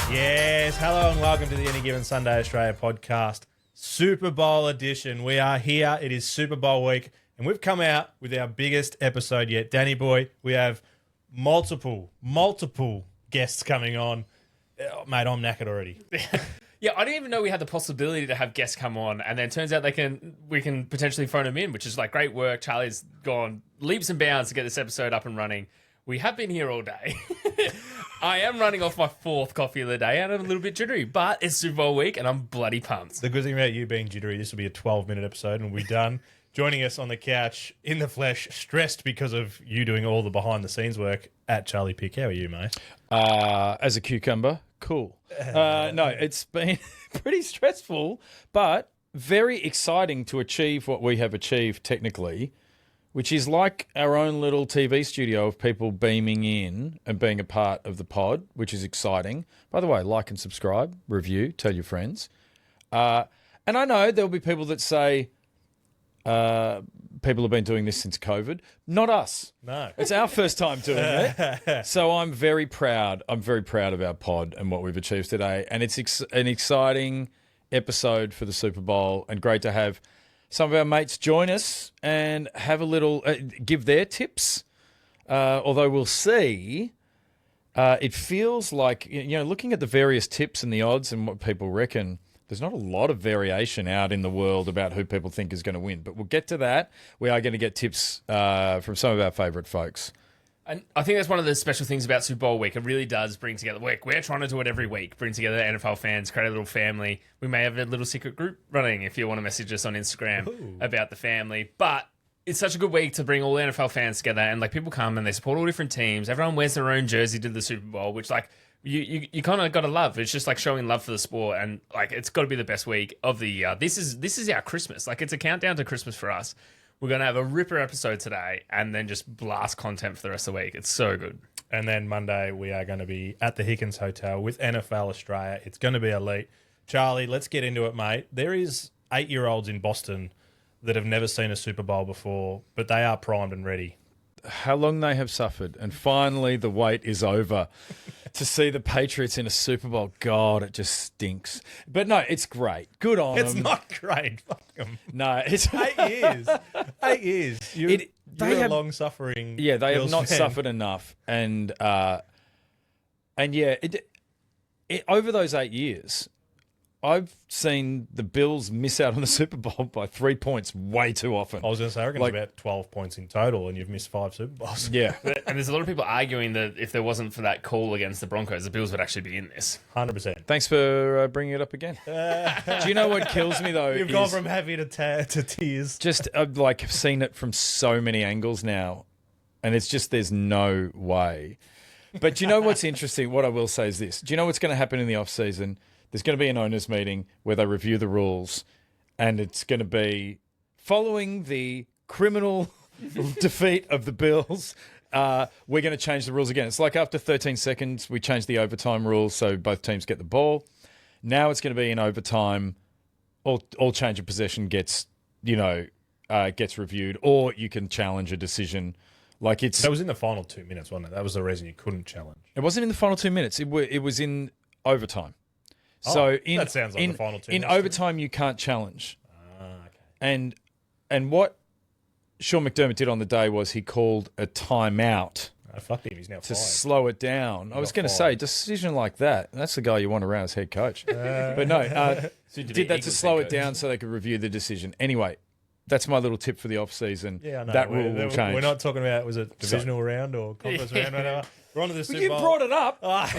Yes, hello and welcome to the Any Given Sunday Australia podcast, Super Bowl edition. We are here. It is Super Bowl week, and we've come out with our biggest episode yet. Danny boy, we have multiple guests coming on. Oh, mate, I'm knackered already. Yeah, I didn't even know we had the possibility to have guests come on, and then it turns out we can potentially phone them in, which is like great work. Charlie's gone leaps and bounds to get this episode up and running. We have been here all day. I am running off my fourth coffee of the day, and I'm a little bit jittery, but it's Super Bowl week, and I'm bloody pumped. The good thing about you being jittery, this will be a 12-minute episode, and we'll be done. Joining us on the couch, in the flesh, stressed because of you doing all the behind-the-scenes work, at Charlie Pick. How are you, mate? As a cucumber, cool. No, it's been pretty stressful, but very exciting to achieve what we have achieved technically, which is like our own little TV studio of people beaming in and being a part of the pod, which is exciting. By the way, like and subscribe, review, tell your friends. And I know there'll be people that say people have been doing this since COVID. Not us. No. It's our first time doing it. So I'm very proud. I'm very proud of our pod and what we've achieved today. And it's an exciting episode for the Super Bowl, and great to have some of our mates join us and have a little, give their tips. Although we'll see, it feels like, looking at the various tips and the odds and what people reckon, there's not a lot of variation out in the world about who people think is going to win. But we'll get to that. We are going to get tips from some of our favourite folks. And I think that's one of the special things about Super Bowl week. It really does bring together. We're trying to do it every week. Bring together NFL fans, create a little family. We may have a little secret group running if you want to message us on Instagram about the family. But it's such a good week to bring all the NFL fans together, and like people come and they support all different teams. Everyone wears their own jersey to the Super Bowl, which like you kind of got to love. It's just like showing love for the sport, and like it's got to be the best week of the year. This is our Christmas. Like it's a countdown to Christmas for us. We're going to have a ripper episode today and then just blast content for the rest of the week. It's so good. And then Monday, we are going to be at the Hickens Hotel with NFL Australia. It's going to be elite. Charlie, let's get into it, mate. There is 8-year-olds in Boston that have never seen a Super Bowl before, but they are primed and ready. How long they have suffered, and finally the wait is over to see the Patriots in a Super Bowl. God, it just stinks. But no, it's great. Good on them. It's not great. Fuck them. No, it's 8 years. 8 years. You're a long-suffering Yeah, they have Bills not fan. suffered enough. And yeah, over those 8 years, I've seen the Bills miss out on the Super Bowl by 3 points way too often. I was going to say, I reckon it's about 12 points in total, and you've missed 5 Super Bowls. Yeah. And there's a lot of people arguing that if there wasn't for that call against the Broncos, the Bills would actually be in this. 100%. Thanks for bringing it up again. Do you know what kills me, though? You've gone from happy to tears. Just, I've seen it from so many angles now, and it's just there's no way. But do you know what's interesting? What I will say is this. Do you know what's going to happen in the off-season? There's going to be an owners' meeting where they review the rules, and it's going to be following the criminal defeat of the Bills. We're going to change the rules again. It's like after 13 seconds, we changed the overtime rules so both teams get the ball. Now it's going to be in overtime. All change of possession gets reviewed, or you can challenge a decision. That was in the final 2 minutes, wasn't it? That was the reason you couldn't challenge. It wasn't in the final 2 minutes. It was in overtime. So that sounds like the final 2 minutes. In overtime, you can't challenge. Okay. And what Sean McDermott did on the day was he called a timeout I fucked him. He's now to fired. slow it down. I was going to say, decision like that, that's the guy you want around as head coach. But no, did that to slow it down so they could review the decision. Anyway, that's my little tip for the off-season. Yeah, I know. That rule will change. We're not talking about, was it divisional round or conference round, whatever. We're on to the Super You Bowl. brought it up. I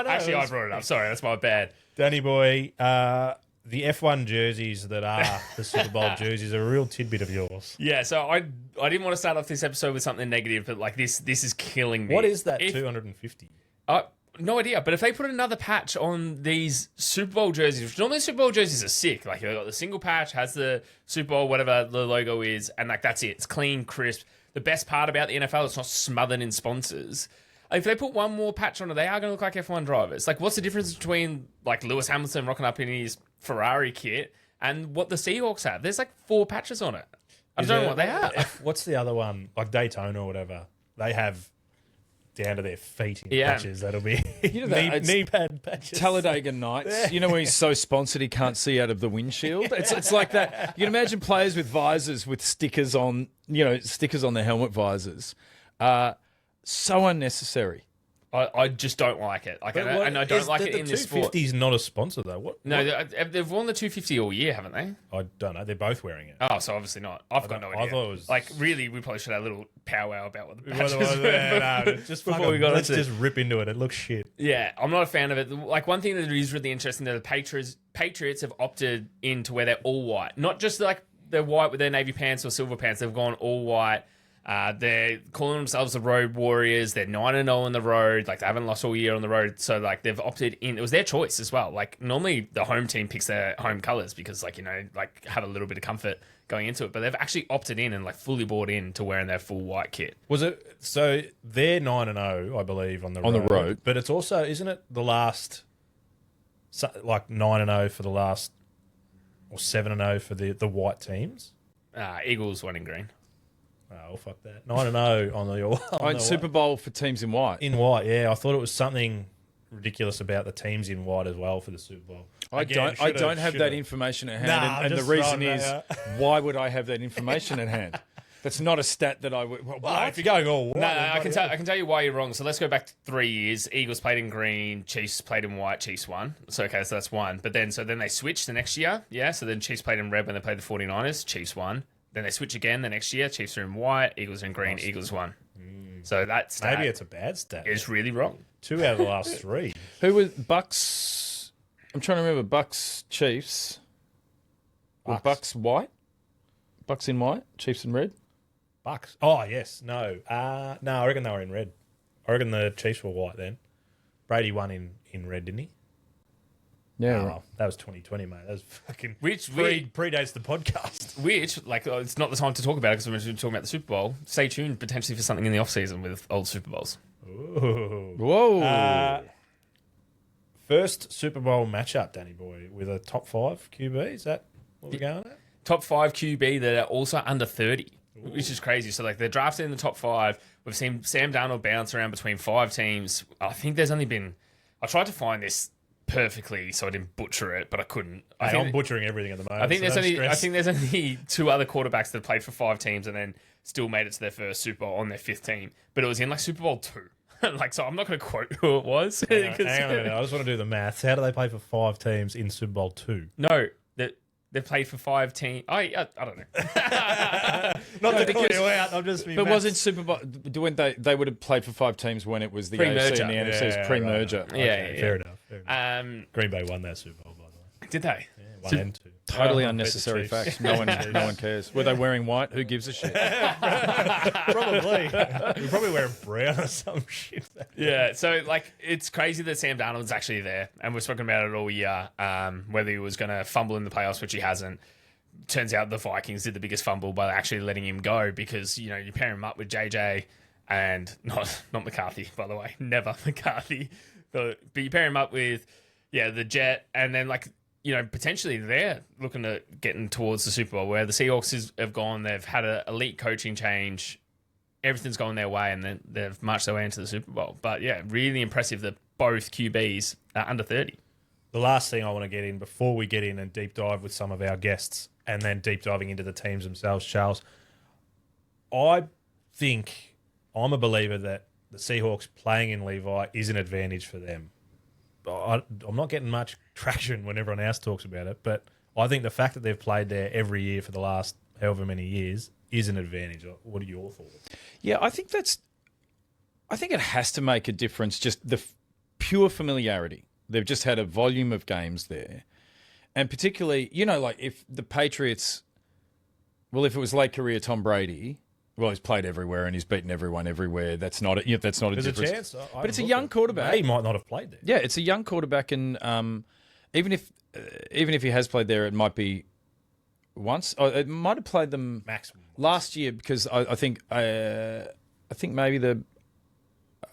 know. Actually, I brought it up. Sorry, that's my bad. Danny boy, the F1 jerseys that are the Super Bowl jerseys are a real tidbit of yours. Yeah, so I didn't want to start off this episode with something negative, but like this is killing me. What is that, 250? No idea, but if they put another patch on these Super Bowl jerseys, which normally Super Bowl jerseys are sick, like you've got the single patch, has the Super Bowl, whatever the logo is, and like that's it. It's clean, crisp. The best part about the NFL, it's not smothered in sponsors. If they put one more patch on it, they are going to look like F1 drivers. Like, what's the difference between like Lewis Hamilton rocking up in his Ferrari kit and what the Seahawks have? There's like 4 patches on it. I don't know what they have. What's the other one? Like Daytona or whatever. They have down to their feet in Yeah. patches. That'll be that, knee pad patches. Talladega Nights, you know, when he's so sponsored he can't see out of the windshield. It's like that. You can imagine players with visors with stickers on, stickers on their helmet visors. So unnecessary. I just don't like it. Like, and I don't like it in this sport. The 250's not a sponsor though. What? No, they've worn the 250 all year, haven't they? I don't know. They're both wearing it. Oh, so obviously not. I've got no idea. I thought it was like really. We probably should have a little powwow about what the What patches was were. it? No, just before we got let's into it. just rip into it. It looks shit. Yeah, I'm not a fan of it. Like one thing that is really interesting, that the Patriots have opted in to wear their all white, not just like they're white with their navy pants or silver pants. They've gone all white. They're calling themselves the Road Warriors. They're 9-0 on the road. Like they haven't lost all year on the road. So like they've opted in. It was their choice as well. Like normally the home team picks their home colors because like have a little bit of comfort going into it. But they've actually opted in and like fully bought in to wearing their full white kit. Was it so? They're 9-0, I believe, on the road. But it's also, isn't it the last like 9-0 for the last, or 7-0 for the white teams? Eagles won in green. Oh, well, fuck that. 9-0 on the Super Bowl for teams in white. In white, yeah. I thought it was something ridiculous about the teams in white as well for the Super Bowl. I don't have that information at hand, Nah, and the just reason throwing is, that why would I have that information at hand? That's not a stat that I would. Well, if you're going all white, No, I can tell you why you're wrong. So let's go back 3 years. Eagles played in green, Chiefs played in white, Chiefs won. So okay, so that's one. But then they switched the next year. Yeah, so then Chiefs played in red when they played the 49ers, Chiefs won. Then they switch again the next year. Chiefs are in white, Eagles are in green, Eagles won. So that stat maybe it's a bad stat. is really wrong. 2 out of the last 3. Who was Bucks? I'm trying to remember. Bucks, Chiefs. Were Bucks white? Bucks in white, Chiefs in red. Bucks. Oh yes, no, no. I reckon they were in red. I reckon the Chiefs were white then. Brady won in red, didn't he? Yeah, Oh, right. that was 2020, mate. That was fucking Which predates the podcast. Which, like, it's not the time to talk about it because we're talking about the Super Bowl. Stay tuned potentially for something in the off season with old Super Bowls. Ooh. Whoa. First Super Bowl matchup, Danny boy, with a top 5 QB. Is that what we're going at? Top 5 QB that are also under 30, which is crazy. So, like, they're drafted in the top 5. We've seen Sam Darnold bounce around between 5 teams. I think there's only been... I tried to find this perfectly so I didn't butcher it, but I couldn't. I'm butchering everything at the moment. I think so there's only 2 other quarterbacks that played for 5 teams and then still made it to their first Super Bowl on their 5th team. But it was in, like, Super Bowl 2. Like, so I'm not going to quote who it was. Hang on a minute. I just want to do the maths. How do they play for 5 teams in Super Bowl 2? No, they played for 5 teams. I don't know. Not to call you out. I'm just. But wasn't Super Bowl when they would have played for 5 teams when it was the AFC and the NFC pre-merger? Right. Yeah, Okay, fair enough. Green Bay won that Super Bowl, by the way. Did they? Yeah, 1 and 2. Totally Oh, unnecessary beat the facts. No one cares. Were they wearing white? Who gives a shit? Probably. We're probably wearing brown or some shit. Yeah, so like it's crazy that Sam Darnold's actually there, and we've spoken about it all year. Whether he was going to fumble in the playoffs, which he hasn't. Turns out the Vikings did the biggest fumble by actually letting him go because you pair him up with JJ and not McCarthy, by the way, never McCarthy, but you pair him up with the Jet, and then like potentially they're looking at getting towards the Super Bowl where the Seahawks have gone. They've had an elite coaching change. Everything's going their way, and then they've marched their way into the Super Bowl. But yeah, really impressive that both QBs are under 30. The last thing I want to get in before we get in and deep dive with some of our guests and then deep diving into the teams themselves, Charles, I think I'm a believer that the Seahawks playing in Levi is an advantage for them. I'm not getting much traction when everyone else talks about it, but I think the fact that they've played there every year for the last however many years is an advantage. What are your thoughts? Yeah, I think it has to make a difference, just the pure familiarity. They've just had a volume of games there. And particularly, like if the Patriots, if it was late career Tom Brady, he's played everywhere and he's beaten everyone everywhere. That's not a difference. There's a chance. But it's a young quarterback. He might not have played there. Yeah, it's a young quarterback, and even if he has played there, it might be once. It might have played them maximum last year because I think maybe the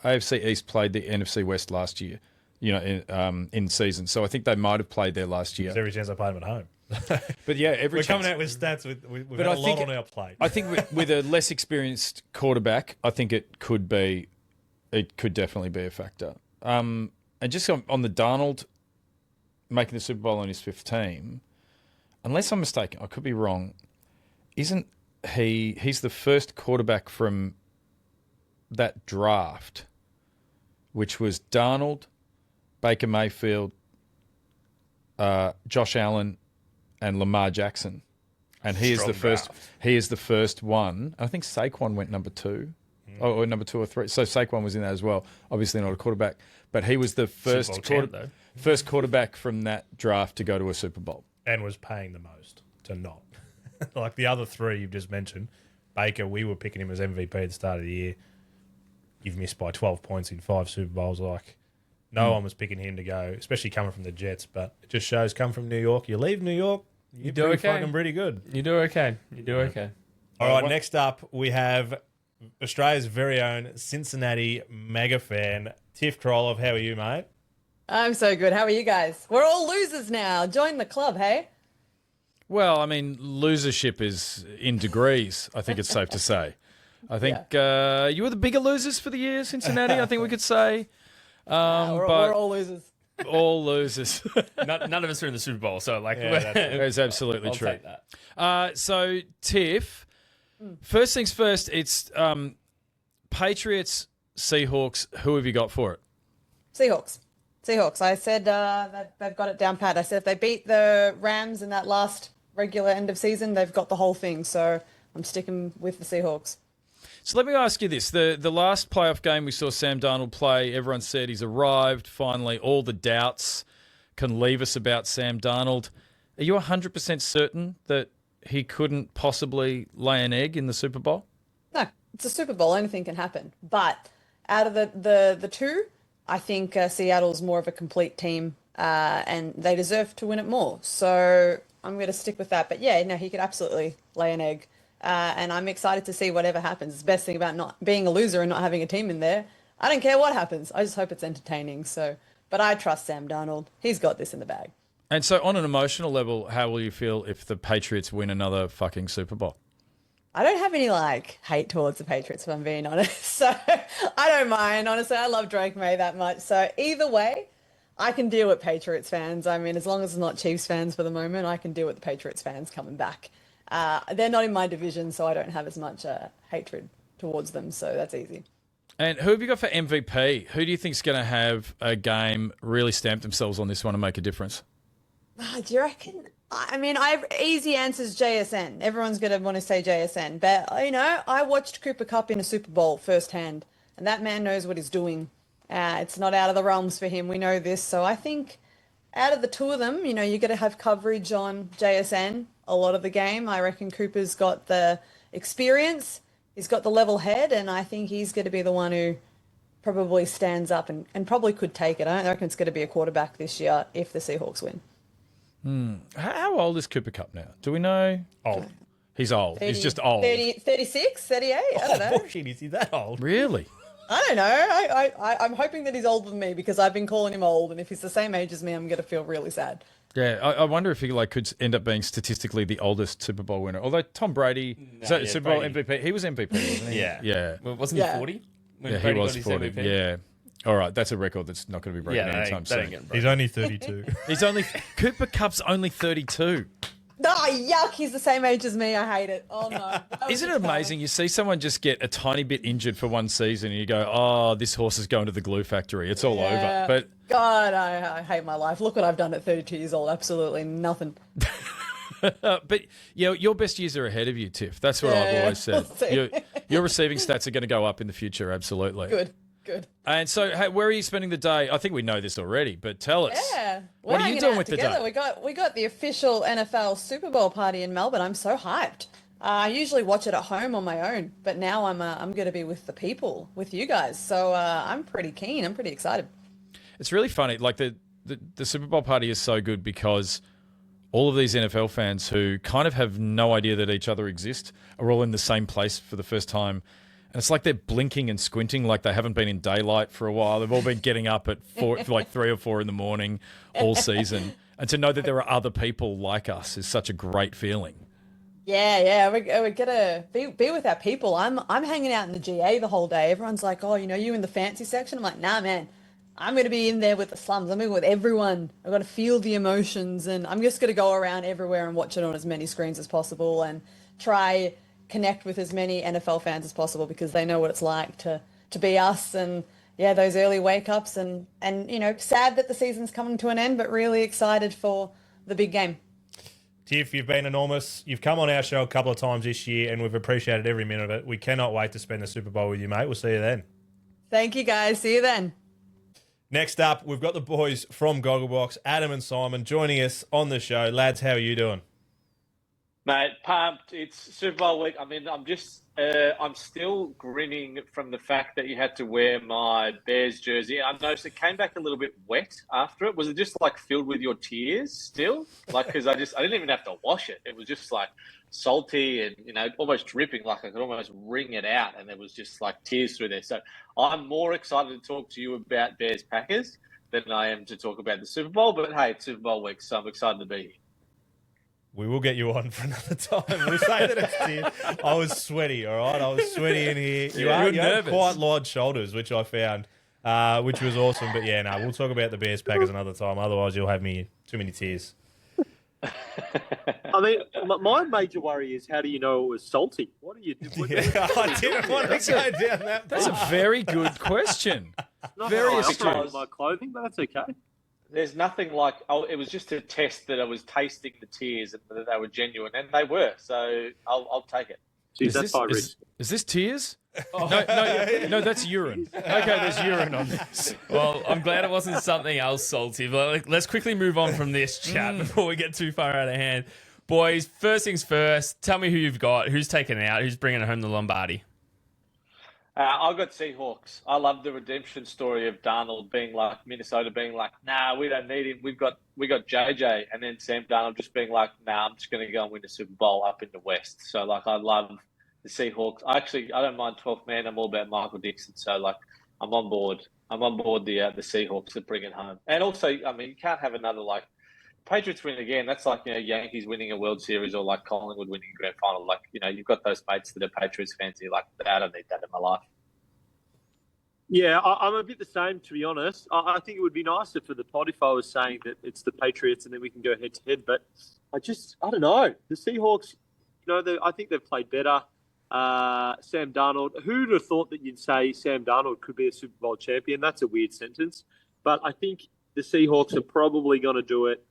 AFC East played the NFC West last year. In season. So I think they might have played there last year. There's every chance I played them at home. But yeah, we're coming out with stats. We've had a lot on our plate. I think with a less experienced quarterback, I think it could be it could definitely be a factor. And just on the Darnold making the Super Bowl on his fifth team, unless I'm mistaken, I could be wrong, isn't he's the first quarterback from that draft, which was Darnold, Baker Mayfield, Josh Allen, and Lamar Jackson. And he is the first. He is the first one. I think Saquon went number 2, or number 2 or 3. So Saquon was in that as well. Obviously not a quarterback, but he was the first quarterback from that draft to go to a Super Bowl, and was paying the most to not. Like the other 3 you've just mentioned, Baker, we were picking him as MVP at the start of the year. You've missed by 12 points in 5 Super Bowls. Like no one was picking him to go, especially coming from the Jets. But it just shows, come from New York, you leave New York. You do okay. Fucking pretty good. You do okay. All right, next up we have Australia's very own Cincinnati mega fan, Tiff Krolov. How are you, mate? I'm so good. How are you guys? We're all losers now. Join the club, hey? Well, I mean, losership is in degrees, I think it's safe to say. I think you were the bigger losers for the year, Cincinnati, I think we could say. We're all losers. All losers. None of us are in the Super Bowl, so that's absolutely I'll true. Take that. So, Tiff, first things first, it's Patriots, Seahawks. Who have you got for it? Seahawks. I said they've got it down pat. I said if they beat the Rams in that last regular end of season, they've got the whole thing. So I'm sticking with the Seahawks. So let me ask you this. The last playoff game we saw Sam Darnold play, everyone said he's arrived. Finally, all the doubts can leave us about Sam Darnold. Are you 100% certain that he couldn't possibly lay an egg in the Super Bowl? No, it's a Super Bowl. Anything can happen. But out of the two, I think Seattle's more of a complete team and they deserve to win it more. So I'm going to stick with that. But yeah, no, he could absolutely lay an egg. And I'm excited to see whatever happens. The best thing about not being a loser and not having a team in there, I don't care what happens. I just hope it's entertaining. So, but I trust Sam Darnold. He's got this in the bag. And so on an emotional level, how will you feel if the Patriots win another fucking Super Bowl? I don't have any hate towards the Patriots, if I'm being honest. So I don't mind. Honestly, I love Drake May that much. So either way, I can deal with Patriots fans. I mean, as long as it's not Chiefs fans for the moment, I can deal with the Patriots fans coming back. They're not in my division, so I don't have as much hatred towards them. So that's easy. And who have you got for MVP? Who do you think is going to have a game really stamp themselves on this one and make a difference? Do you reckon? I mean, I have easy answers. JSN. Everyone's going to want to say JSN, but I watched Cooper Kupp in a Super Bowl firsthand, and that man knows what he's doing. It's not out of the realms for him. We know this. So I think out of the two of them, you're going to have coverage on JSN a lot of the game. I reckon Cooper's got the experience. He's got the level head, and I think he's going to be the one who probably stands up and probably could take it. I don't reckon it's going to be a quarterback this year if the Seahawks win. How old is Cooper Kupp now? Do we know? Old. He's old. 30, He's just old. 36, 38? I don't know. Bullshit, is he that old? Really? I don't know. I'm hoping that he's older than me because I've been calling him old, and if he's the same age as me, I'm going to feel really sad. Yeah, I wonder if he could end up being statistically the oldest Super Bowl winner. Although Tom Brady, Super Bowl MVP, he was MVP, wasn't he? Yeah. Well, wasn't he 40? Yeah, he was 40. Yeah. All right, that's a record that's not going to be broken anytime soon. He's only 32. Cooper Kupp's only 32. Oh, yuck. He's the same age as me. I hate it. Oh, no. Isn't it amazing? You see someone just get a tiny bit injured for one season and you go, oh, this horse is going to the glue factory. It's all over. But God, I hate my life. Look what I've done at 32 years old. Absolutely nothing. But your best years are ahead of you, Tiff. That's what I've always said. Your receiving stats are going to go up in the future. Absolutely. Good. And so, where are you spending the day? I think we know this already, but tell us. Yeah. What are you doing with together. the day? We got the official NFL Super Bowl party in Melbourne. I'm so hyped. I usually watch it at home on my own, but now I'm going to be with the people, with you guys. So I'm pretty keen. I'm pretty excited. It's really funny. Like the Super Bowl party is so good because all of these NFL fans who kind of have no idea that each other exist are all in the same place for the first time. And it's like they're blinking and squinting like they haven't been in daylight for a while. They've all been getting up at 3 or 4 in the morning all season. And to know that there are other people like us is such a great feeling. Yeah. We gotta be with our people. I'm hanging out in the GA the whole day. Everyone's like, oh, you in the fancy section? I'm like, nah, man. I'm gonna be in there with the slums. I'm gonna be with everyone. I've got to feel the emotions, and I'm just gonna go around everywhere and watch it on as many screens as possible, and try connect with as many NFL fans as possible because they know what it's like to be us. And yeah, those early wake ups, and sad that the season's coming to an end, but really excited for the big game. Tiff, you've been enormous. You've come on our show a couple of times this year, and we've appreciated every minute of it. We cannot wait to spend the Super Bowl with you, mate. We'll see you then. Thank you, guys. See you then. Next up, we've got the boys from Gogglebox, Adam and Simon, joining us on the show. Lads, how are you doing? Mate, pumped. It's Super Bowl week. I mean, I'm still grinning from the fact that you had to wear my Bears jersey. I noticed it came back a little bit wet after it. Was it just like filled with your tears still? Like, because I didn't even have to wash it. It was just like salty and, almost dripping. Like I could almost wring it out and there was just like tears through there. So I'm more excited to talk to you about Bears Packers than I am to talk about the Super Bowl. But hey, it's Super Bowl week, so I'm excited to be here. We will get you on for another time. We say that it's tears. I was sweaty, all right? I was sweaty in here. You had quite large shoulders, which I found, which was awesome. But yeah, no, we'll talk about the Bears Packers another time. Otherwise, you'll have me too many tears. I mean, my major worry is how do you know it was salty? What do you do? I didn't want to go down that. That's a very good question. Very astute. My clothing, but that's okay. There's nothing like, it was just a test that I was tasting the tears and that they were genuine, and they were, so I'll take it. Jeez, that's high risk. Is this tears? Oh. No, that's urine. Okay, there's urine on this. Well, I'm glad it wasn't something else salty. But let's quickly move on from this chat before we get too far out of hand. Boys, first things first, tell me who you've got, who's taking it out, who's bringing home the Lombardi. I've got Seahawks. I love the redemption story of Darnold being like, Minnesota being like, nah, we don't need him. We got JJ, and then Sam Darnold just being like, nah, I'm just going to go and win the Super Bowl up in the West. So like, I love the Seahawks. I don't mind 12th man. I'm all about Michael Dixon. So like, I'm on board. I'm on board the Seahawks to bring it home. And also, I mean, you can't have another like Patriots win again. That's like Yankees winning a World Series or like Collingwood winning a grand final. Like you've got those mates that are Patriots fans. You're like, I don't need that in my life. Yeah, I'm a bit the same, to be honest. I think it would be nicer for the pod if I was saying that it's the Patriots and then we can go head to head. But I don't know. The Seahawks, I think they've played better. Sam Darnold, who'd have thought that you'd say Sam Darnold could be a Super Bowl champion? That's a weird sentence. But I think the Seahawks are probably going to do it.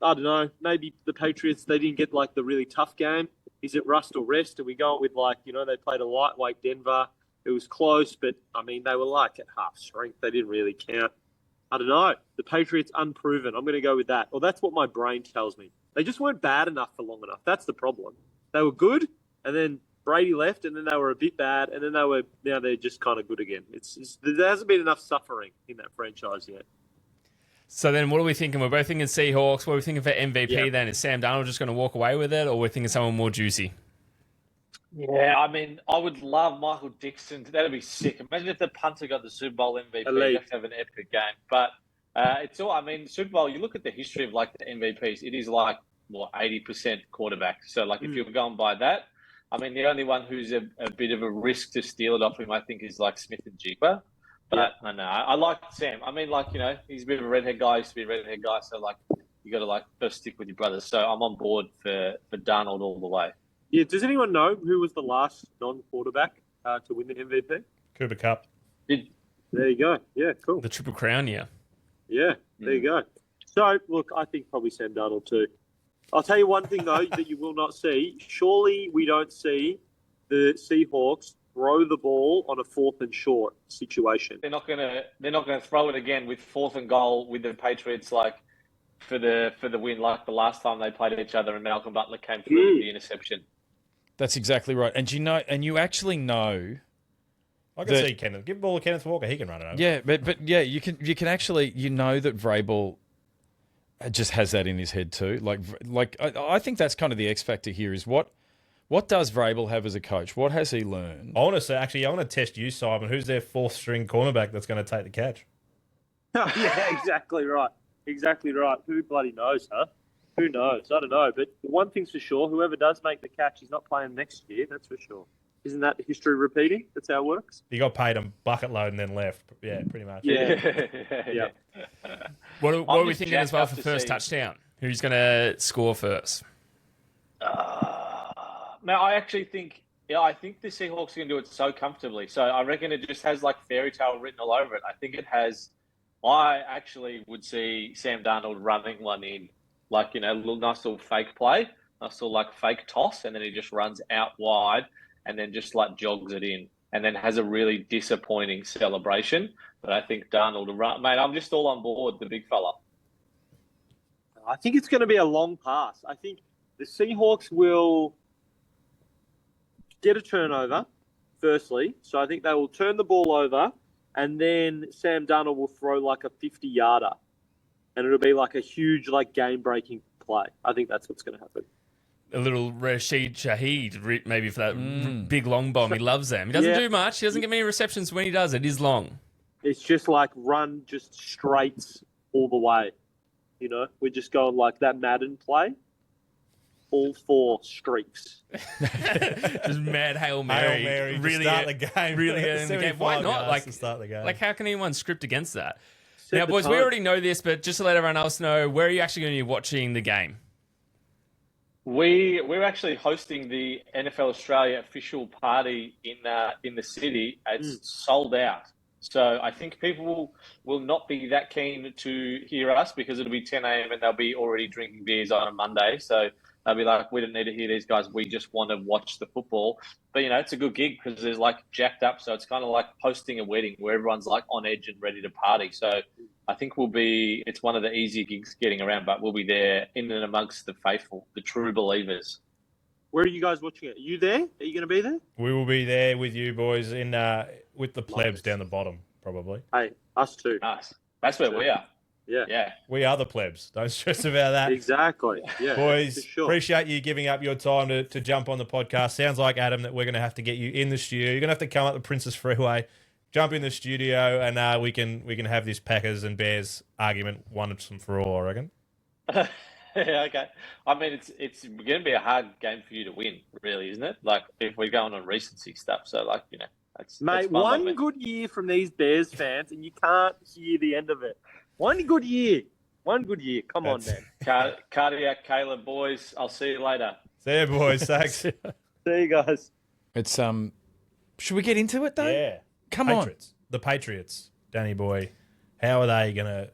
I don't know. Maybe the Patriots, they didn't get like the really tough game. Is it rust or rest? Are we going with they played a lightweight Denver? It was close, but I mean, they were like at half strength. They didn't really count. I don't know. The Patriots unproven. I'm going to go with that. Or that's what my brain tells me. They just weren't bad enough for long enough. That's the problem. They were good, and then Brady left, and then they were a bit bad, and then now they're just kind of good again. There hasn't been enough suffering in that franchise yet. So then what are we thinking? We're both thinking Seahawks. What are we thinking for MVP then? Is Sam Darnold just going to walk away with it, or we're thinking someone more juicy? Yeah, I mean, I would love Michael Dixon. That'd be sick. Imagine if the punter got the Super Bowl MVP. You'd have to have an epic game. But Super Bowl, you look at the history of like the MVPs, it is like, 80% quarterback. So like if you're going by that, I mean, the only one who's a bit of a risk to steal it off him, I think, is like Smith and Jigba. But I know, I like Sam. I mean, he's a bit of a redhead guy. He used to be a redhead guy. So like, you got to first stick with your brothers. So I'm on board for Darnold all the way. Yeah, does anyone know who was the last non-quarterback to win the MVP? Cooper Kupp. There you go. Yeah, cool. The Triple Crown, yeah. Yeah, there you go. So, look, I think probably Sam Darnold too. I'll tell you one thing, though, that you will not see. Surely we don't see the Seahawks throw the ball on a 4th and short situation. They're not gonna throw it again with 4th and goal with the Patriots for the win like the last time they played each other and Malcolm Butler came through with the interception. That's exactly right. And you actually know. I can see Kenneth. Give the ball to Kenneth Walker. He can run it over. Yeah, but yeah, you can actually that Vrabel just has that in his head too. Like I think that's kind of the X factor here is what does Vrabel have as a coach? What has he learned? I want to test you, Simon. Who's their 4th string cornerback that's going to take the catch? Yeah, exactly right. Exactly right. Who bloody knows, huh? Who knows? I don't know. But one thing's for sure, whoever does make the catch, he's not playing next year. That's for sure. Isn't that history repeating? That's how it works. He got paid a bucket load and then left. Yeah, pretty much. Yeah. What are we thinking as well for to first see- touchdown? Who's going to score first? Now, I actually think, I think the Seahawks are going to do it so comfortably. So I reckon it just has like fairy tale written all over it. I think it has. I actually would see Sam Darnold running one in, like, a little nice little fake play, nice little like fake toss, and then he just runs out wide and then just like jogs it in, and then has a really disappointing celebration. But I think Darnold will run. Mate, I'm just all on board, the big fella. I think it's going to be a long pass. I think the Seahawks will get a turnover, firstly. So I think they will turn the ball over, and then Sam Darnold will throw like a 50-yarder. And it'll be like a huge, like, game-breaking play. I think that's what's going to happen. A little Rashid Shaheed, maybe for that big long bomb. He loves them. He doesn't do much. He doesn't get many receptions. When he does, it is long. It's just like run just straights all the way. We're just going like that Madden play. All 4 streaks. Just mad Hail Mary. Hail Mary, to really start the game. Really in the game. Why 75 not? yards Like, to start the game. Like, how can anyone script against that? Set Now, the boys, we tone. already know this, but just to let everyone else know, where are you actually going to be watching the game? We're actually hosting the NFL Australia official party in the city. It's sold out. So I think people will not be that keen to hear us because it'll be 10 a.m. and they'll be already drinking beers on a Monday. So they'll be like, we don't need to hear these guys. We just want to watch the football. But, it's a good gig because there's like jacked up. So it's kind of like hosting a wedding where everyone's like on edge and ready to party. So I think it's one of the easier gigs getting around, but we'll be there in and amongst the faithful, the true believers. Where are you guys watching it? Are you there? Are you going to be there? We will be there with you boys with the plebs down the bottom, probably. Hey, us too. Nice. That's where we are. Yeah. Yeah. We are the plebs. Don't stress about that. Exactly. Yeah. Boys, for sure. appreciate you giving up your time to jump on the podcast. Sounds like, Adam, that we're going to have to get you in the studio. You're going to have to come up the Princess Freeway, jump in the studio, and we can have this Packers and Bears argument once and for all, I reckon. Yeah, okay. I mean, it's going to be a hard game for you to win, really, isn't it? Like, if we're going on recency stuff. So, like, that's Mate, fun. one good year from these Bears fans, and you can't hear the end of it. One good year. Come on, man. Cardiac Caleb, boys. I'll see you later. See you, boys. Thanks. See you guys. It's should we get into it though? Yeah. Come Patriots. The Patriots, Danny boy. How are they going to...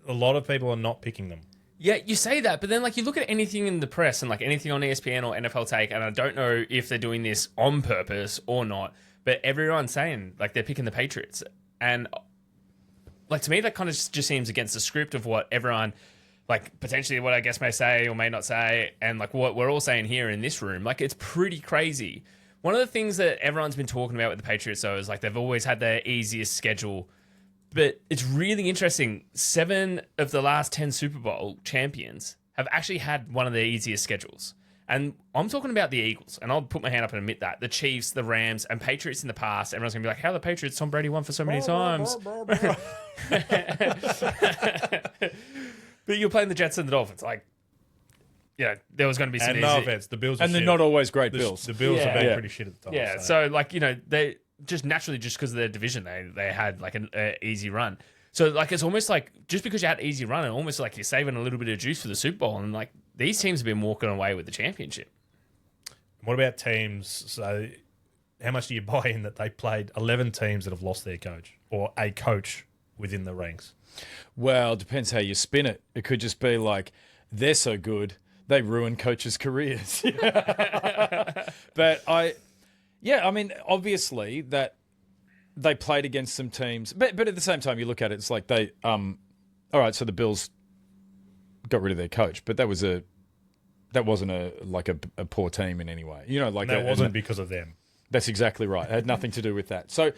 A lot of people are not picking them. Yeah, you say that, but then like you look at anything in the press and like anything on ESPN or NFL Take, and I don't know if they're doing this on purpose or not, but everyone's saying like they're picking the Patriots. And like to me, that kind of just seems against the script of what everyone, like potentially what I guess may say or may not say, and like what we're all saying here in this room. Like it's pretty crazy. One of the things that everyone's been talking about with the Patriots though is like they've always had their easiest schedule. But it's really interesting. 7 of the last 10 Super Bowl champions have actually had one of their easiest schedules. And I'm talking about the Eagles, and I'll put my hand up and admit that. The Chiefs, the Rams, and Patriots in the past. Everyone's going to be like, how are the Patriots? Tom Brady won for so many times. But you're playing the Jets and the Dolphins. Like, yeah, there was going to be some And easy... no offense, the Bills are And they're shit. not always great The Bills. The Bills have Yeah. been Yeah. pretty shit at the time. Yeah, so like, you know, they just naturally, just because of their division, they had like an easy run. So like, it's almost like just because you had an easy run, and almost like you're saving a little bit of juice for the Super Bowl. And like these teams have been walking away with the championship. What about teams? So, how much do you buy in that they played 11 teams that have lost their coach or a coach within the ranks? Well, it depends how you spin it. It could just be like, they're so good, they ruin coaches' careers. But I mean, obviously that they played against some teams, but at the same time, you look at it, it's like they, all right, so the Bills got rid of their coach, but that wasn't a poor team in any way. You know, like And that wasn't because of them. That's exactly right. It had nothing to do with that. So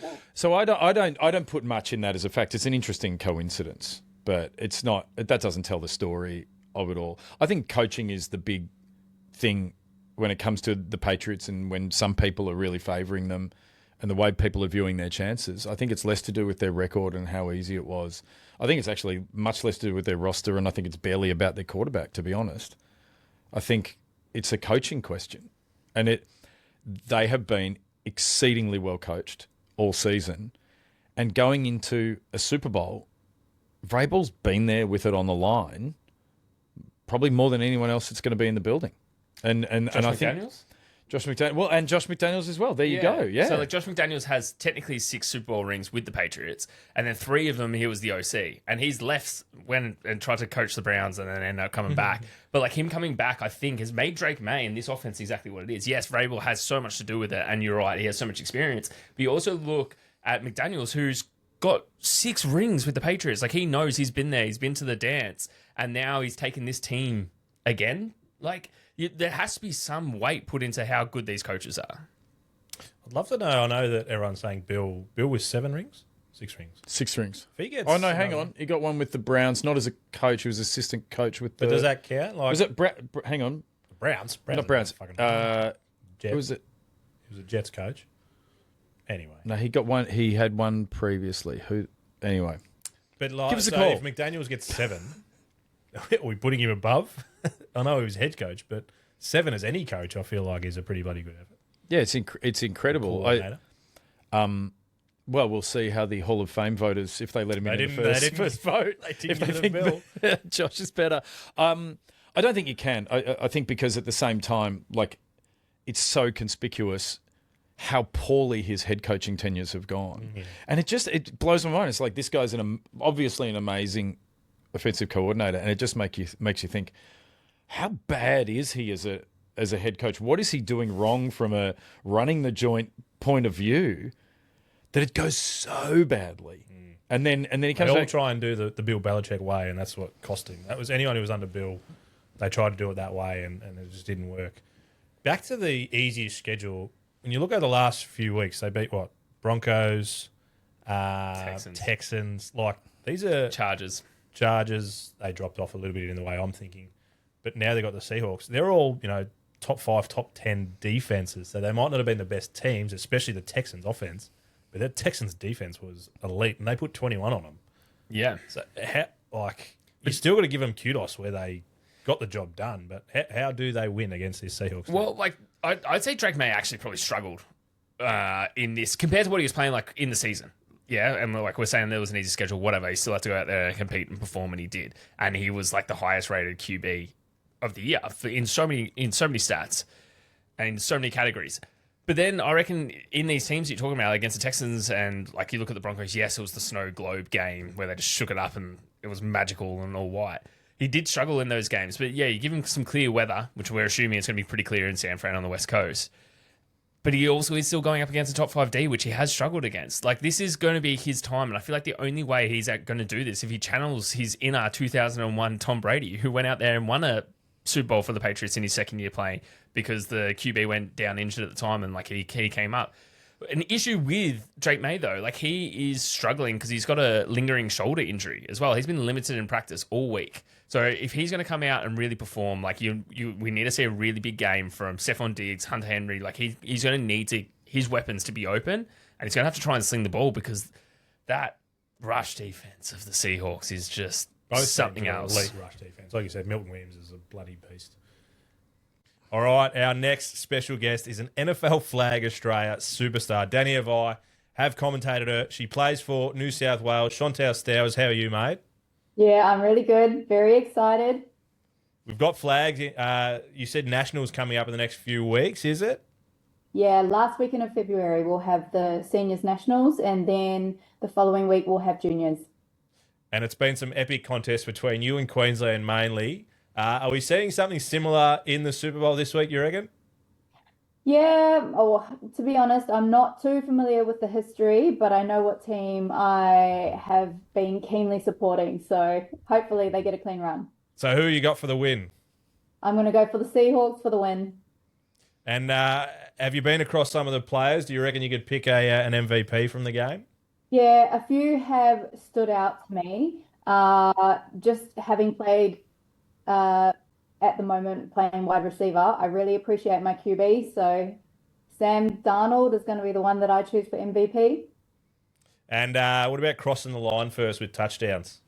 I don't put much in that as a fact. It's an interesting coincidence, but it's not. That doesn't tell the story of it all. I think coaching is the big thing when it comes to the Patriots, and when some people are really favouring them, and the way people are viewing their chances. I think it's less to do with their record and how easy it was. I think it's actually much less to do with their roster, and I think it's barely about their quarterback, to be honest. I think it's a coaching question. And they have been exceedingly well coached all season. And going into a Super Bowl, Vrabel's been there with it on the line, probably more than anyone else that's going to be in the building. And I think Josh McDaniels. Well, and Josh McDaniels as well. There you go. Yeah. So Josh McDaniels has technically 6 Super Bowl rings with the Patriots, and then 3 of them he was the OC, and he's left and tried to coach the Browns, and then ended up coming back. But him coming back, I think, has made Drake May and this offense exactly what it is. Yes, Vrabel has so much to do with it, and you're right, he has so much experience. But you also look at McDaniels, who's got 6 rings with the Patriots. He knows, he's been there, he's been to the dance, and now he's taken this team again. There has to be some weight put into how good these coaches are. I'd love to know. I know that everyone's saying Bill with 7 rings, 6 rings. 6 rings. If he gets, oh no, hang on. He got one with the Browns, not as a coach. He was assistant coach with the. But does that count? Was it? Hang on. Browns? Not Browns. Jets. Who was it? He was a Jets coach. Anyway. No, he got one. He had one previously. Who? Anyway. But give us a call. If McDaniels gets 7, are we putting him above? I know he was head coach, but 7 as any coach, I feel like is a pretty bloody good effort. Yeah, it's incredible. Well, we'll see how the Hall of Fame voters, if they let him in the first vote, if they think Josh is better. I don't think you can. I think because at the same time, it's so conspicuous how poorly his head coaching tenures have gone, and it blows my mind. It's like this guy's obviously an amazing offensive coordinator, and it just makes you think, how bad is he as a head coach? What is he doing wrong from a running the joint point of view that it goes so badly? And then he comes they all back. try and do the Bill Belichick way, and that's what cost him. That was anyone who was under Bill. They tried to do it that way, and it just didn't work. Back to the easiest schedule. When you look at the last few weeks, they beat what? Broncos, Texans. These are Chargers. They dropped off a little bit in the way I'm thinking. But now they've got the Seahawks. They're all, top 5, top 10 defenses. So they might not have been the best teams, especially the Texans offense. But the Texans defense was elite, and they put 21 on them. Yeah. So, you still got to give them kudos where they got the job done. But how do they win against these Seahawks? Well, I'd say Drake May actually probably struggled in this compared to what he was playing in the season. Yeah, and we're saying there was an easy schedule, whatever. He still had to go out there and compete and perform, and he did. And he was the highest rated QB of the year in so many stats and in so many categories. But then I reckon in these teams you're talking about against the Texans and you look at the Broncos, yes, it was the snow globe game where they just shook it up and it was magical and all white. He did struggle in those games, but yeah, you give him some clear weather, which we're assuming it's going to be pretty clear in San Fran on the West Coast. But he also is still going up against the top 5D, which he has struggled against. This is going to be his time, and I feel like the only way he's going to do this if he channels his inner 2001 Tom Brady, who went out there and won a Super Bowl for the Patriots in his second year playing because the QB went down injured at the time and he came up. An issue with Drake May, though, he is struggling because he's got a lingering shoulder injury as well. He's been limited in practice all week. So if he's going to come out and really perform, we need to see a really big game from Stephon Diggs, Hunter Henry. He's going to need his weapons to be open, and he's going to have to try and sling the ball because that rush defense of the Seahawks is just something else. Elite rush defense. Like you said, Milton Williams is a bloody beast. All right, our next special guest is an NFL Flag Australia superstar. Danny Avai, have commentated her. She plays for New South Wales. Chantal Stowers, how are you, mate? Yeah, I'm really good. Very excited. We've got flags. You said Nationals coming up in the next few weeks, is it? Yeah, last weekend of February we'll have the Seniors Nationals, and then the following week we'll have Juniors. And it's been some epic contests between you and Queensland mainly. Are we seeing something similar in the Super Bowl this week, you reckon? Yeah, to be honest, I'm not too familiar with the history, but I know what team I have been keenly supporting. So hopefully they get a clean run. So who you got for the win? I'm going to go for the Seahawks for the win. And have you been across some of the players? Do you reckon you could pick an MVP from the game? Yeah, a few have stood out to me. Just having played at the moment playing wide receiver, I really appreciate my QB. So Sam Darnold is going to be the one that I choose for MVP. And what about crossing the line first with touchdowns?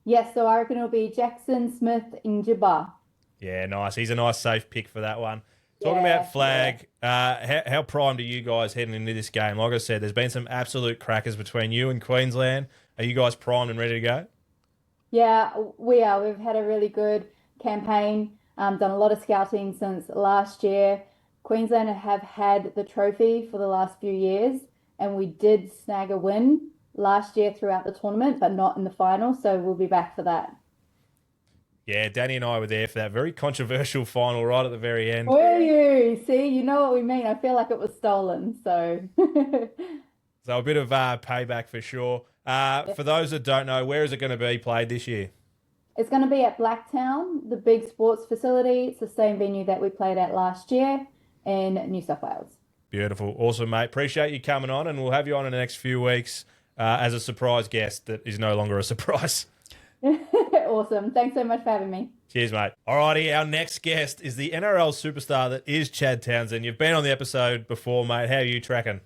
Yes, so I reckon it'll be Jackson Smith Njigba. Yeah, nice. He's a nice safe pick for that one. Talking about flag, how primed are you guys heading into this game? Like I said, there's been some absolute crackers between you and Queensland. Are you guys primed and ready to go? Yeah, we are. We've had a really good campaign, done a lot of scouting since last year. Queensland have had the trophy for the last few years, and we did snag a win last year throughout the tournament, but not in the final, so we'll be back for that. Yeah, Danny and I were there for that very controversial final right at the very end. Were you? See, you know what we mean. I feel like it was stolen, so. So a bit of payback for sure. For those that don't know, where is it going to be played this year? It's going to be at Blacktown, the big sports facility. It's the same venue that we played at last year in New South Wales. Beautiful. Awesome, mate. Appreciate you coming on, and we'll have you on in the next few weeks as a surprise guest that is no longer a surprise. Awesome. Thanks so much for having me. Cheers, mate. Alrighty, our next guest is the NRL superstar that is Chad Townsend. You've been on the episode before, mate. How are you tracking?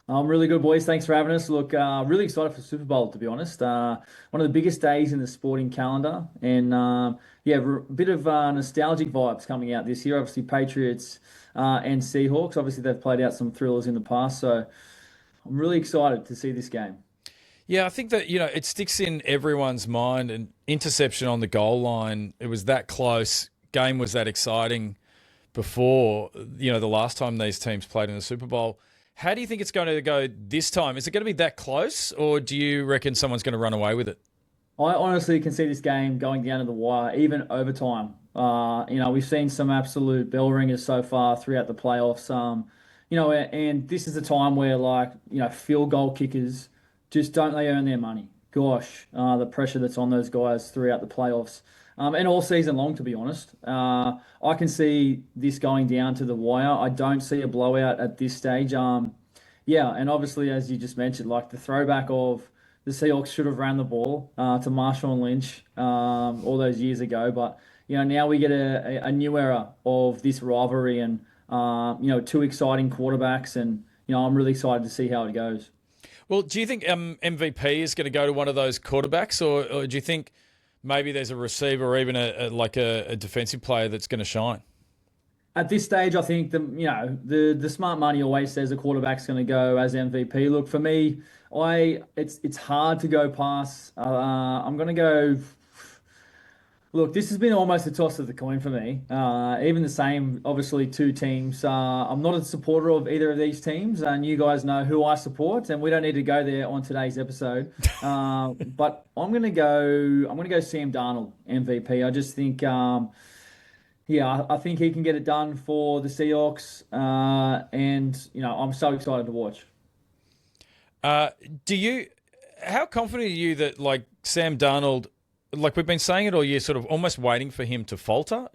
I'm really good, boys. Thanks for having us. Look, really excited for Super Bowl, to be honest. One of the biggest days in the sporting calendar. And, a bit of nostalgic vibes coming out this year. Obviously, Patriots and Seahawks. Obviously, they've played out some thrillers in the past. So I'm really excited to see this game. Yeah, I think that, it sticks in everyone's mind. An interception on the goal line, it was that close. Game was that exciting before, the last time these teams played in the Super Bowl. How do you think it's going to go this time? Is it going to be that close, or do you reckon someone's going to run away with it? I honestly can see this game going down to the wire, even overtime. We've seen some absolute bell ringers so far throughout the playoffs. And this is a time where, field goal kickers just don't they earn their money. Gosh, the pressure that's on those guys throughout the playoffs. And all season long, to be honest. I can see this going down to the wire. I don't see a blowout at this stage. And obviously, as you just mentioned, the throwback of the Seahawks should have ran the ball to Marshawn Lynch all those years ago. But, now we get a new era of this rivalry and, two exciting quarterbacks. And, I'm really excited to see how it goes. Well, do you think MVP is going to go to one of those quarterbacks, or do you think maybe there's a receiver or even a defensive player that's going to shine? At this stage, I think the smart money always says a quarterback's going to go as MVP. Look, for me, it's hard to go past. I'm going to go. Look, this has been almost a toss of the coin for me. Even the same, obviously, two teams. I'm not a supporter of either of these teams, and you guys know who I support, and we don't need to go there on today's episode. But I'm going to go Sam Darnold MVP. I just think, I think he can get it done for the Seahawks, and I'm so excited to watch. How confident are you that Sam Darnold? We've been saying it all year, sort of almost waiting for him to falter.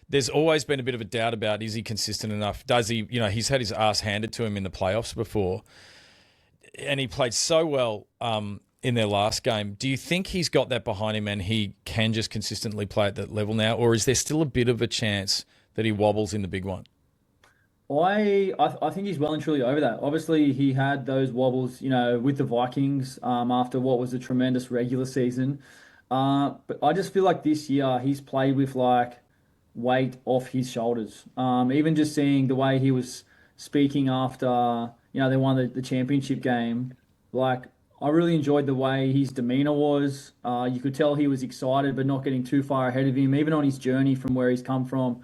There's always been a bit of a doubt about, is he consistent enough? Does he, he's had his ass handed to him in the playoffs before. And he played so well in their last game. Do you think he's got that behind him and he can just consistently play at that level now? Or is there still a bit of a chance that he wobbles in the big one? I think he's well and truly over that. Obviously, he had those wobbles, with the Vikings after what was a tremendous regular season. But I just feel like this year he's played with weight off his shoulders. Even just seeing the way he was speaking after they won the championship game, I really enjoyed the way his demeanor was. You could tell he was excited, but not getting too far ahead of him, even on his journey from where he's come from,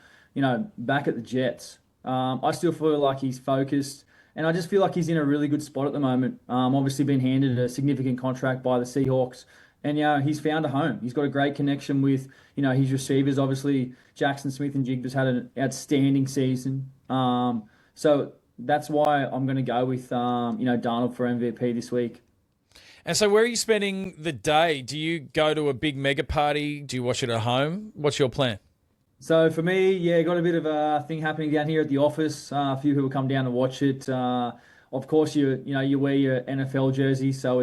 back at the Jets. I still feel like he's focused, and I just feel like he's in a really good spot at the moment. Obviously been handed a significant contract by the Seahawks, and he's found a home. He's got a great connection with his receivers. Obviously, Jackson Smith and Jigba's had an outstanding season. So that's why I'm going to go with Darnold for MVP this week. And so where are you spending the day? Do you go to a big mega party? Do you watch it at home? What's your plan? So for me, got a bit of a thing happening down here at the office. A few people come down to watch it. Of course, you wear your NFL jersey, so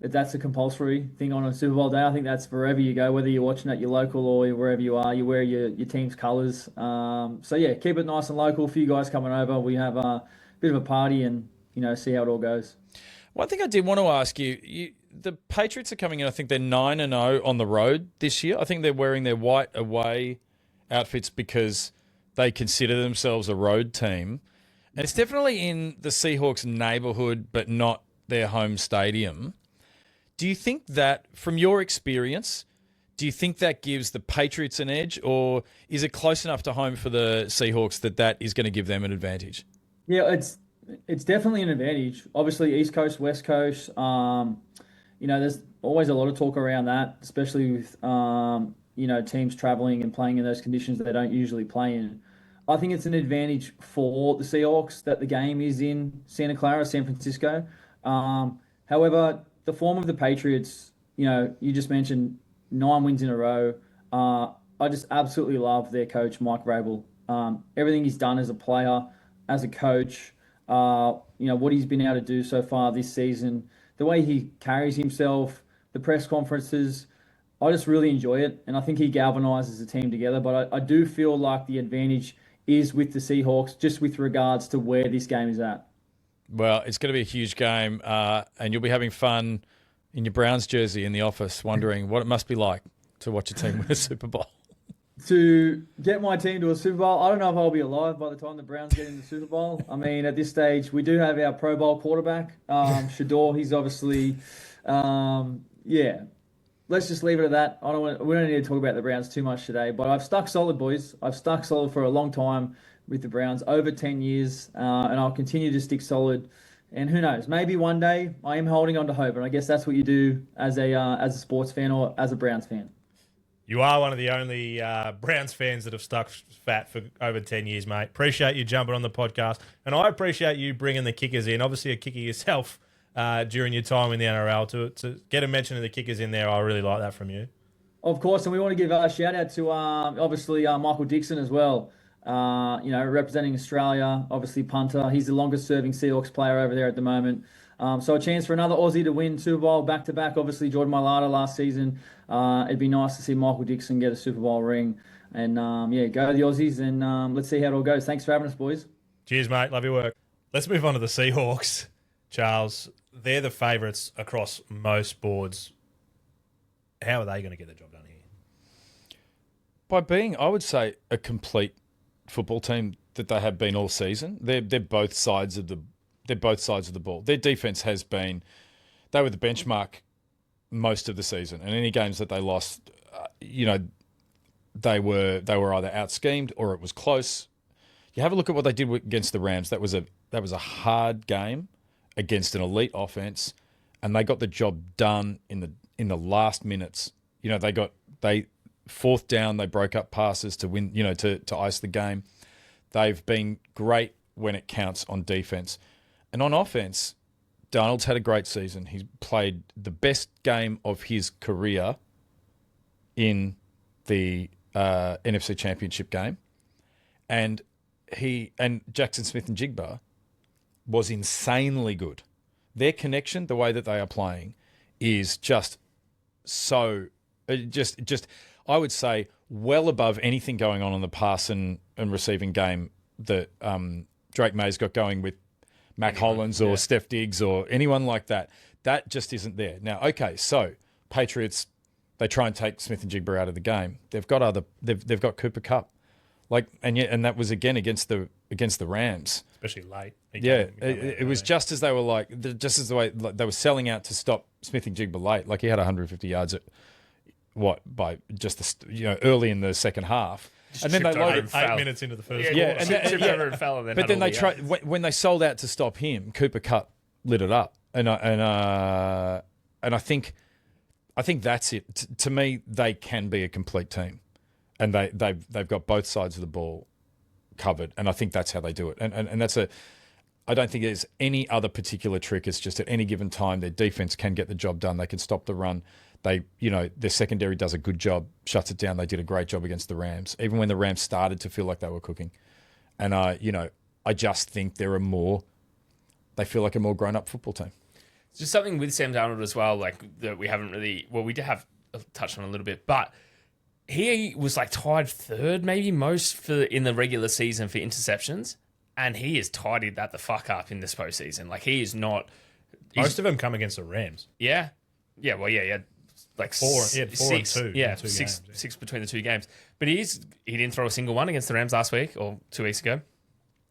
that's a compulsory thing on a Super Bowl day. I think that's wherever you go, whether you're watching at your local or wherever you are, you wear your team's colours. Keep it nice and local. A few guys coming over. We have a bit of a party and see how it all goes. One thing I did want to ask you, the Patriots are coming in. I think they're 9-0 on the road this year. I think they're wearing their white away outfits because they consider themselves a road team. And it's definitely in the Seahawks neighborhood, but not their home stadium. Do you think that, from your experience, do you think that gives the Patriots an edge, or is it close enough to home for the Seahawks that is going to give them an advantage? Yeah, it's definitely an advantage. Obviously, East Coast, West Coast. There's always a lot of talk around that, especially with teams traveling and playing in those conditions they don't usually play in. I think it's an advantage for the Seahawks that the game is in Santa Clara, San Francisco. However, the form of the Patriots, you just mentioned 9 wins in a row. I just absolutely love their coach, Mike Vrabel. Everything he's done as a player, as a coach, what he's been able to do so far this season, the way he carries himself, the press conferences, I just really enjoy it. And I think he galvanizes the team together. But I do feel like the advantage is with the Seahawks, just with regards to where this game is at. Well, it's going to be a huge game, and you'll be having fun in your Browns jersey in the office, wondering what it must be like to watch a team win a Super Bowl. To get my team to a Super Bowl, I don't know if I'll be alive by the time the Browns get in the Super Bowl. I mean, at this stage, we do have our Pro Bowl quarterback, Shador. He's obviously, Let's just leave it at that. We don't need to talk about the Browns too much today, but I've stuck solid, boys. I've stuck solid for a long time with the Browns, over 10 years, and I'll continue to stick solid. And who knows, maybe one day I am holding on to hope, and I guess that's what you do as a sports fan or as a Browns fan. You are one of the only Browns fans that have stuck fat for over 10 years, mate. Appreciate you jumping on the podcast, and I appreciate you bringing the kickers in. Obviously a kicker yourself during your time in the NRL. To get a mention of the kickers in there, I really like that from you. Of course, and we want to give a shout-out to, obviously, Michael Dixon as well. Representing Australia, obviously punter. He's the longest-serving Seahawks player over there at the moment. So a chance for another Aussie to win Super Bowl back-to-back. Obviously, Jordan Mailata last season. It'd be nice to see Michael Dixon get a Super Bowl ring. And, go the Aussies, and let's see how it all goes. Thanks for having us, boys. Cheers, mate. Love your work. Let's move on to the Seahawks. Charles, they're the favourites across most boards. How are they going to get the job done here? By being, I would say, a complete football team that they have been all season. They're both sides of the ball. Their defense has been, they were the benchmark most of the season, and any games that they lost, they were either out schemed or it was close. You have a look at what they did against the Rams. That was a hard game against an elite offense, and they got the job done in the last minutes. They fourth down, they broke up passes to win, to ice the game. They've been great when it counts on defense. And on offense, Darnold's had a great season. He's played the best game of his career in the NFC Championship game. And Jackson Smith-Njigba was insanely good. Their connection, the way that they are playing, is just so I would say well above anything going on in the pass and receiving game that Drake May's got going with Mac Hollins or Steph Diggs or anyone like that. That just isn't there. Now, okay, so Patriots, they try and take Smith-Njigba out of the game. They've got got Cooper Kupp. And that was again against the Rams, especially late. It was just as they were just as the way they were selling out to stop Smith-Njigba late. Like he had 150 yards at early in the second half, and then they loaded 8 minutes into the first. And fell. But then they tried when they sold out to stop him. Cooper Kupp lit it up, and I think that's it. To me, they can be a complete team. And they've got both sides of the ball covered, and I think that's how they do it. And that's I don't think there's any other particular trick. It's just at any given time, their defense can get the job done. They can stop the run. Their secondary does a good job, shuts it down. They did a great job against the Rams, even when the Rams started to feel like they were cooking. And I just think they feel like a more grown-up football team. It's just something with Sam Darnold as well, that we haven't really, we did have touched on a little bit, but he was tied third, maybe most in the regular season for interceptions, and he has tidied that the fuck up in this postseason. He is not. Most of them come against the Rams. Yeah, Yeah, well, yeah, like Four and six, two. yeah, in 2 six, games, yeah. six between the 2 games. But he didn't throw a single one against the Rams last week or 2 weeks ago.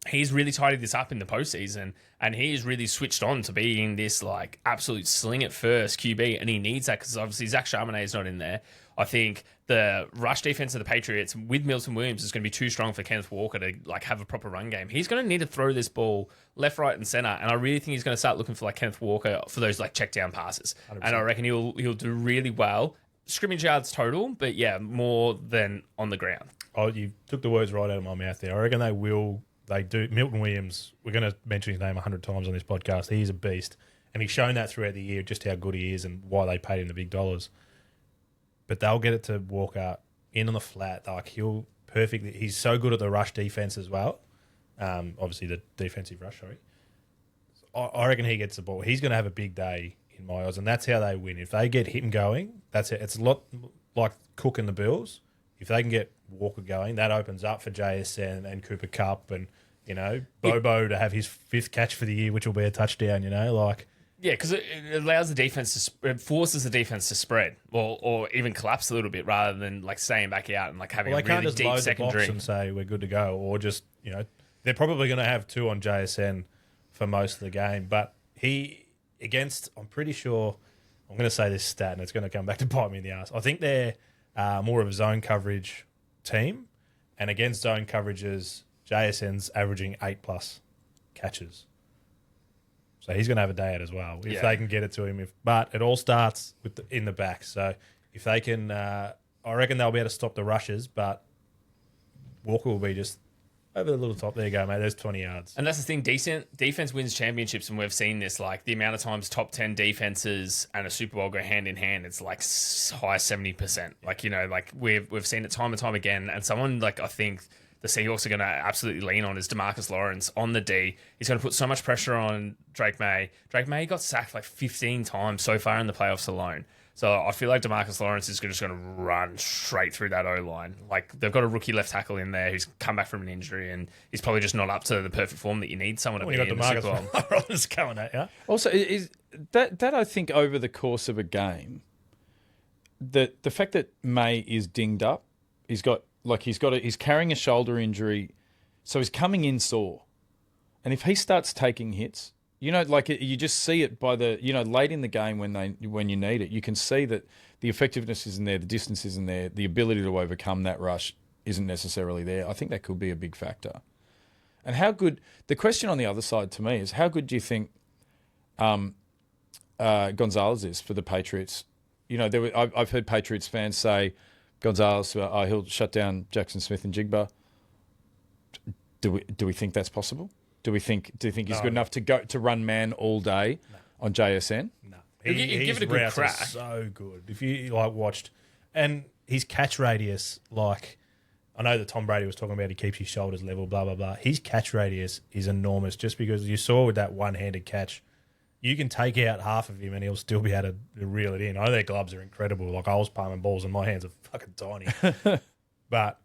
He's really tidied this up in the postseason, and he's really switched on to being this like absolute sling at first QB, and he needs that because obviously Zach Charbonnet is not in there. I think the rush defense of the Patriots with Milton Williams is going to be too strong for Kenneth Walker to like have a proper run game. He's going to need to throw this ball left, right, and center, and I really think he's going to start looking for like Kenneth Walker for those like check down passes, 100%. And I reckon he'll do really well. Scrimmage yards total, but yeah, more than on the ground. Oh, you took the words right out of my mouth there. I reckon they will. They do. Milton Williams, we're going to mention his name 100 times on this podcast. He's a beast. And he's shown that throughout the year, just how good he is and why they paid him the big dollars. But they'll get it to Walker in on the flat. Like he's so good at the rush defense as well. Obviously the defensive rush, sorry. I reckon he gets the ball. He's going to have a big day in my eyes, and that's how they win. If they get him going, that's it. It's a lot like Cook and the Bills. If they can get Walker going, that opens up for JSN and Cooper Kupp and, Bobo to have his 5th catch for the year, which will be a touchdown, Yeah, because it allows the defense it forces the defense to spread or even collapse a little bit rather than like staying back out and like having a really deep secondary and say we're good to go, or just they're probably going to have 2 on JSN for most of the game. But I'm pretty sure I'm going to say this stat and it's going to come back to bite me in the ass. I think they're more of a zone coverage team, and against zone coverages, JSN's averaging 8+ catches. So he's going to have a day out as well if they can get it to him. But it all starts in the back. So if they can, I reckon they'll be able to stop the rushes. But Walker will be just over the little top. There you go, mate. There's 20 yards. And that's the thing. Decent defense wins championships, and we've seen this. Like the amount of times top 10 defenses and a Super Bowl go hand in hand, it's like high 70%. Like we've seen it time and time again. And someone like I think the Seahawks are going to absolutely lean on is DeMarcus Lawrence on the D. He's going to put so much pressure on Drake May. Drake May got sacked like 15 times so far in the playoffs alone. So I feel like DeMarcus Lawrence is just going to run straight through that O-line. Like they've got a rookie left tackle in there who's come back from an injury, and he's probably just not up to the perfect form that you need someone to be in the Super Bowl. DeMarcus coming at you. Also, is that I think over the course of a game, the fact that May is dinged up, he's carrying a shoulder injury, so he's coming in sore. And if he starts taking hits, you just see it by the, late in the game when you need it, you can see that the effectiveness isn't there, the distance isn't there, the ability to overcome that rush isn't necessarily there. I think that could be a big factor. And how good, the question on the other side to me is, how good do you think Gonzalez is for the Patriots? I've heard Patriots fans say, Gonzalez, he'll shut down Jackson Smith and Jigba. Do we think that's possible? Do you think he's good enough to run man all day on JSN? No, give it a good crack. So good. If you watched, and his catch radius, I know that Tom Brady was talking about he keeps his shoulders level, blah blah blah. His catch radius is enormous, just because you saw with that one-handed catch, you can take out half of him and he'll still be able to reel it in. I know their gloves are incredible. Like I was palming balls and my hands are fucking tiny. But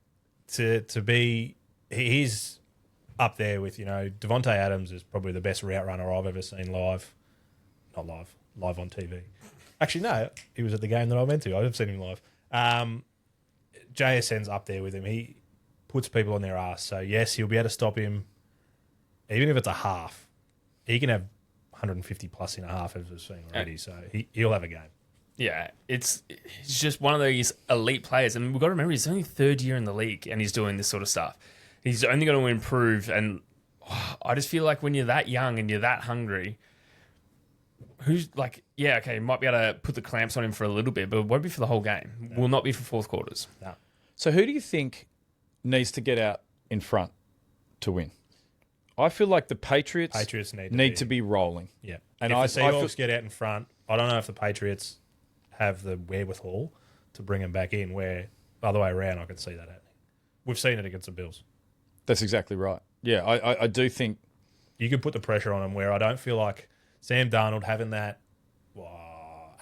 he's up there with, Devontae Adams is probably the best route runner I've ever seen live. Not live on TV. Actually, no, he was at the game that I went to. I've seen him live. JSN's up there with him. He puts people on their ass. So, yes, he'll be able to stop him. Even if it's a half, he can have 150 plus in a half, as we've seen already. So he'll have a game. Yeah, it's just one of those elite players. And we've got to remember, he's only 3rd year in the league and he's doing this sort of stuff. He's only going to improve. And I just feel like when you're that young and you're that hungry, who's like, yeah, okay, might be able to put the clamps on him for a little bit, but it won't be for the whole game. No. Will not be for fourth quarters. No. So who do you think needs to get out in front to win? I feel like the Patriots need to be rolling. Yeah. And if the Seahawks get out in front, I don't know if the Patriots have the wherewithal to bring them back in, where the other way around, I could see that happening. We've seen it against the Bills. That's exactly right. Yeah, I do think you could put the pressure on them, where I don't feel like Sam Darnold having that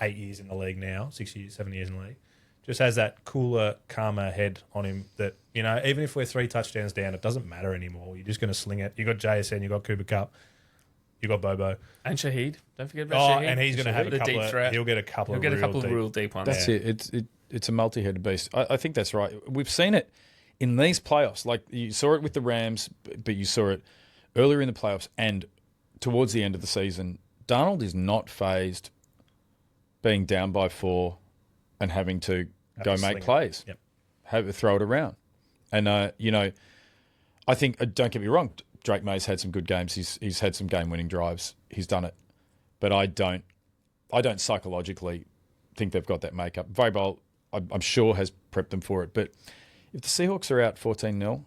8 years in the league now, 6 years, 7 years in the league, just has that cooler, calmer head on him that, even if we're 3 touchdowns down, it doesn't matter anymore. You're just going to sling it. You got JSN, you got Cooper Kupp. You got Bobo. And Shaheed. Don't forget about Oh, Shaheed. and he's going to have a The couple deep threat. He'll get a couple He'll of get a real couple of deep. real deep ones. That's it. It's a multi-headed beast. I think that's right. We've seen it in these playoffs. Like you saw it with the Rams, but you saw it earlier in the playoffs and towards the end of the season. Darnold is not phased being down by 4 and having to go make plays. Yep. Throw it around. And, I think, don't get me wrong, Drake May's had some good games. He's had some game-winning drives. He's done it. But I don't psychologically think they've got that makeup. Vrabel, I'm sure, has prepped them for it. But if the Seahawks are out 14-0,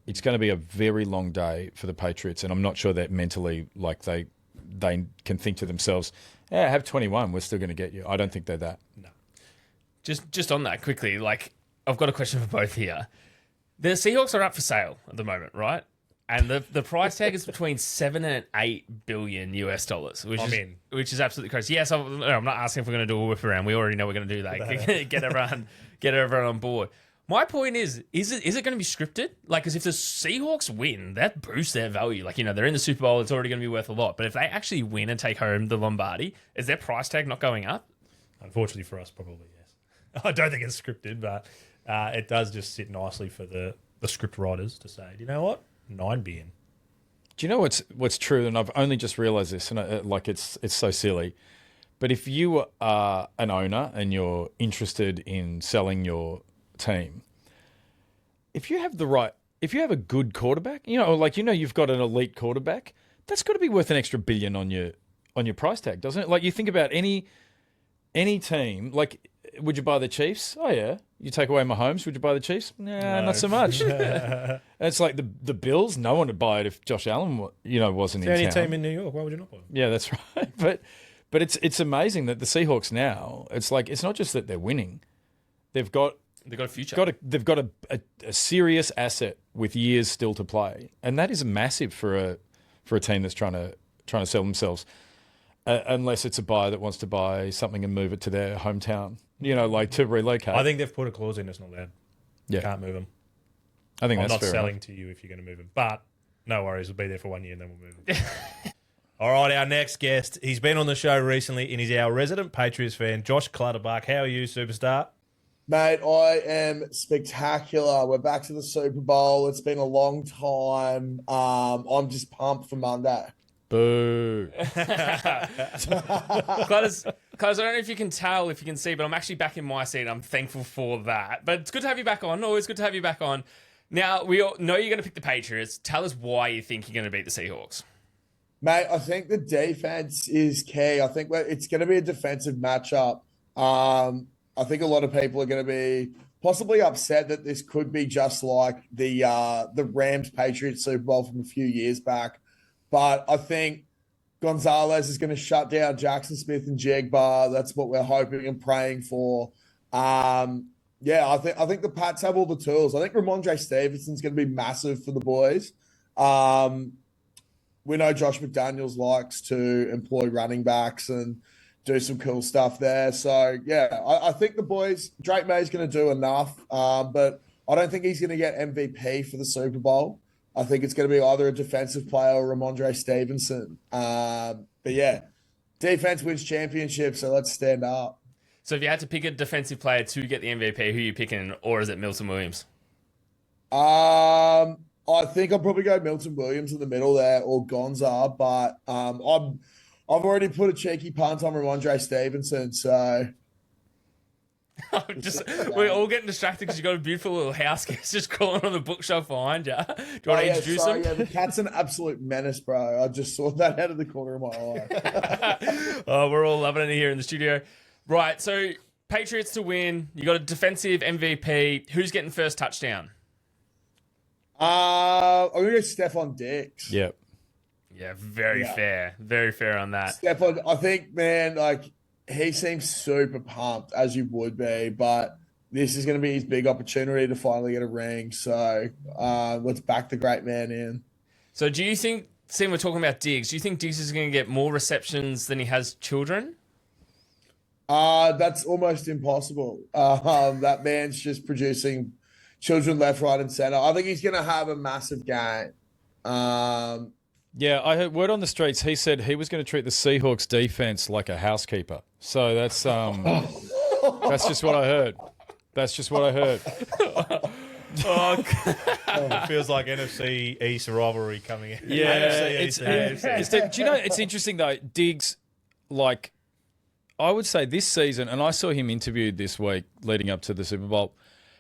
it's going to be a very long day for the Patriots. And I'm not sure that mentally, like, they can think to themselves, have 21, we're still going to get you. I don't think they're that. No. Just on that quickly, like, I've got a question for both here. The Seahawks are up for sale at the moment, right? And the price tag is between $7 and $8 billion US dollars, which is absolutely crazy. Yes, I'm not asking if we're going to do a whip around. We already know we're going to do that. Get everyone on board. My point is it going to be scripted? Like, because if the Seahawks win, that boosts their value. Like, they're in the Super Bowl, it's already going to be worth a lot. But if they actually win and take home the Lombardi, is their price tag not going up? Unfortunately for us, probably yes. I don't think it's scripted, but it does just sit nicely for the script writers to say, you know what, $9 billion. Do you know what's true? And I've only just realised this, and it's so silly. But if you are an owner and you're interested in selling your team, if you have a good quarterback, you've got an elite quarterback, that's got to be worth an extra $1 billion on your price tag, doesn't it? Like, you think about any team, like, would you buy the Chiefs? Oh yeah. You take away Mahomes, would you buy the Chiefs? Nah, no. Not so much. It's like the Bills. No one would buy it if Josh Allen, wasn't in town. Any team in New York, why would you not buy them? Yeah, that's right. But it's amazing that the Seahawks now, it's like, it's not just that they're winning, they've got a future. They've got a serious asset with years still to play, and that is massive for a team that's trying to sell themselves. Unless it's a buyer that wants to buy something and move it to their hometown, like to relocate. I think they've put a clause in it's not allowed. Yeah. Can't move them. I think I'm that's not fair selling enough. to you if you're going to move them. But no worries, we'll be there for 1 year and then we'll move them. All right, our next guest. He's been on the show recently and he's our resident Patriots fan, Josh Clutterbuck. How are you, superstar? Mate, I am spectacular. We're back to the Super Bowl. It's been a long time. I'm just pumped for Monday. Boo. Cuz I don't know if you can tell, if you can see, but I'm actually back in my seat. I'm thankful for that. But it's good to have you back on. Always good to have you back on. Now, we all know you're going to pick the Patriots. Tell us why you think you're going to beat the Seahawks. Mate, I think the defense is key. I think it's going to be a defensive matchup. I think a lot of people are going to be possibly upset that this could be just like the Rams-Patriots Super Bowl from a few years back. But I think Gonzalez is going to shut down Jackson Smith and Jigba. That's what we're hoping and praying for. I think the Pats have all the tools. I think Ramondre Stevenson's going to be massive for the boys. We know Josh McDaniels likes to employ running backs and do some cool stuff there. So, I think the boys, Drake May's going to do enough, but I don't think he's going to get MVP for the Super Bowl. I think it's going to be either a defensive player or Ramondre Stevenson. Defense wins championships, so let's stand up. So if you had to pick a defensive player to get the MVP, who are you picking, or is it Milton Williams? I think I'll probably go Milton Williams in the middle there, or Gonza, but I've already put a cheeky punt on Ramondre Stevenson, so... We're all getting distracted because you've got a beautiful little house guest just crawling on the bookshelf behind you. Do you want to introduce him? Yeah, the cat's an absolute menace, bro. I just saw that out of the corner of my eye. Oh, we're all loving it here in the studio. Right, so Patriots to win. You got a defensive MVP. Who's getting first touchdown? I'm going to go Stephon Diggs. Yep. Yeah, very fair. Very fair on that. Stephon, I think, man, he seems super pumped, as you would be, but this is going to be his big opportunity to finally get a ring. So let's back the great man in. So do you think, seeing we're talking about Diggs, do you think Diggs is going to get more receptions than he has children? That's almost impossible. That man's just producing children left, right, and center. I think he's going to have a massive game. Yeah, I heard word on the streets. He said he was going to treat the Seahawks defense like a housekeeper. So that's just what I heard. That's just what I heard. It feels like NFC East rivalry coming in. Yeah, NFC East and AFC. do you know? It's interesting though. Diggs, like, I would say this season, and I saw him interviewed this week leading up to the Super Bowl.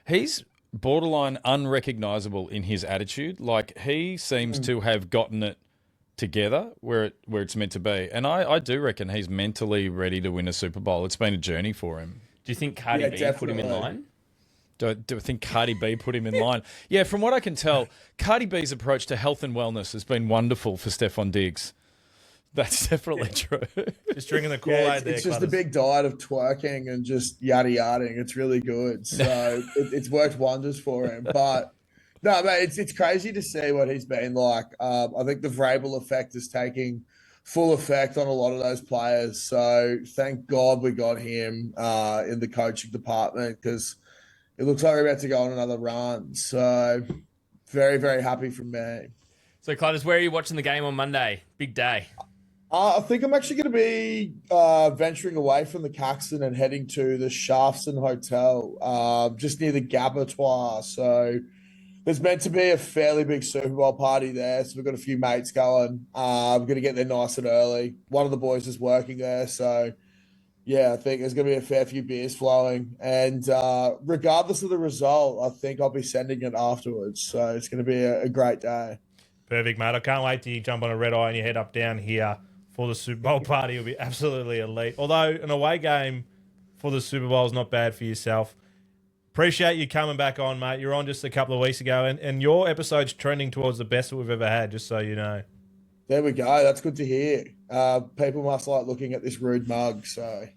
He's borderline unrecognizable in his attitude. Like, he seems to have gotten it together where it's meant to be. And I do reckon he's mentally ready to win a Super Bowl. It's been a journey for him. Do you think Cardi B put him in line? Do I think Cardi B put him in line? Yeah, from what I can tell, Cardi B's approach to health and wellness has been wonderful for Stephon Diggs. That's definitely true. Just drinking the Kool-Aid there. It's just a big diet of twerking and just yada-yading. It's really good. So it's worked wonders for him. But no, mate, it's crazy to see what he's been like. I think the Vrabel effect is taking full effect on a lot of those players. So thank God we got him in the coaching department, because it looks like we're about to go on another run. So very, very happy for me. So, Clyde, where are you watching the game on Monday? Big day. I think I'm actually going to be venturing away from the Caxton and heading to the Shafton Hotel, just near the Gabatoir. So there's meant to be a fairly big Super Bowl party there. So we've got a few mates going. I'm going to get there nice and early. One of the boys is working there. So, yeah, I think there's going to be a fair few beers flowing. And regardless of the result, I think I'll be sending it afterwards. So it's going to be a great day. Perfect, mate. I can't wait till you jump on a red eye and you head up down here for the Super Bowl party. It'll be absolutely elite. Although an away game for the Super Bowl is not bad for yourself. Appreciate you coming back on, mate. You were on just a couple of weeks ago, and your episode's trending towards the best that we've ever had, just so you know. There we go. That's good to hear. People must like looking at this rude mug. So,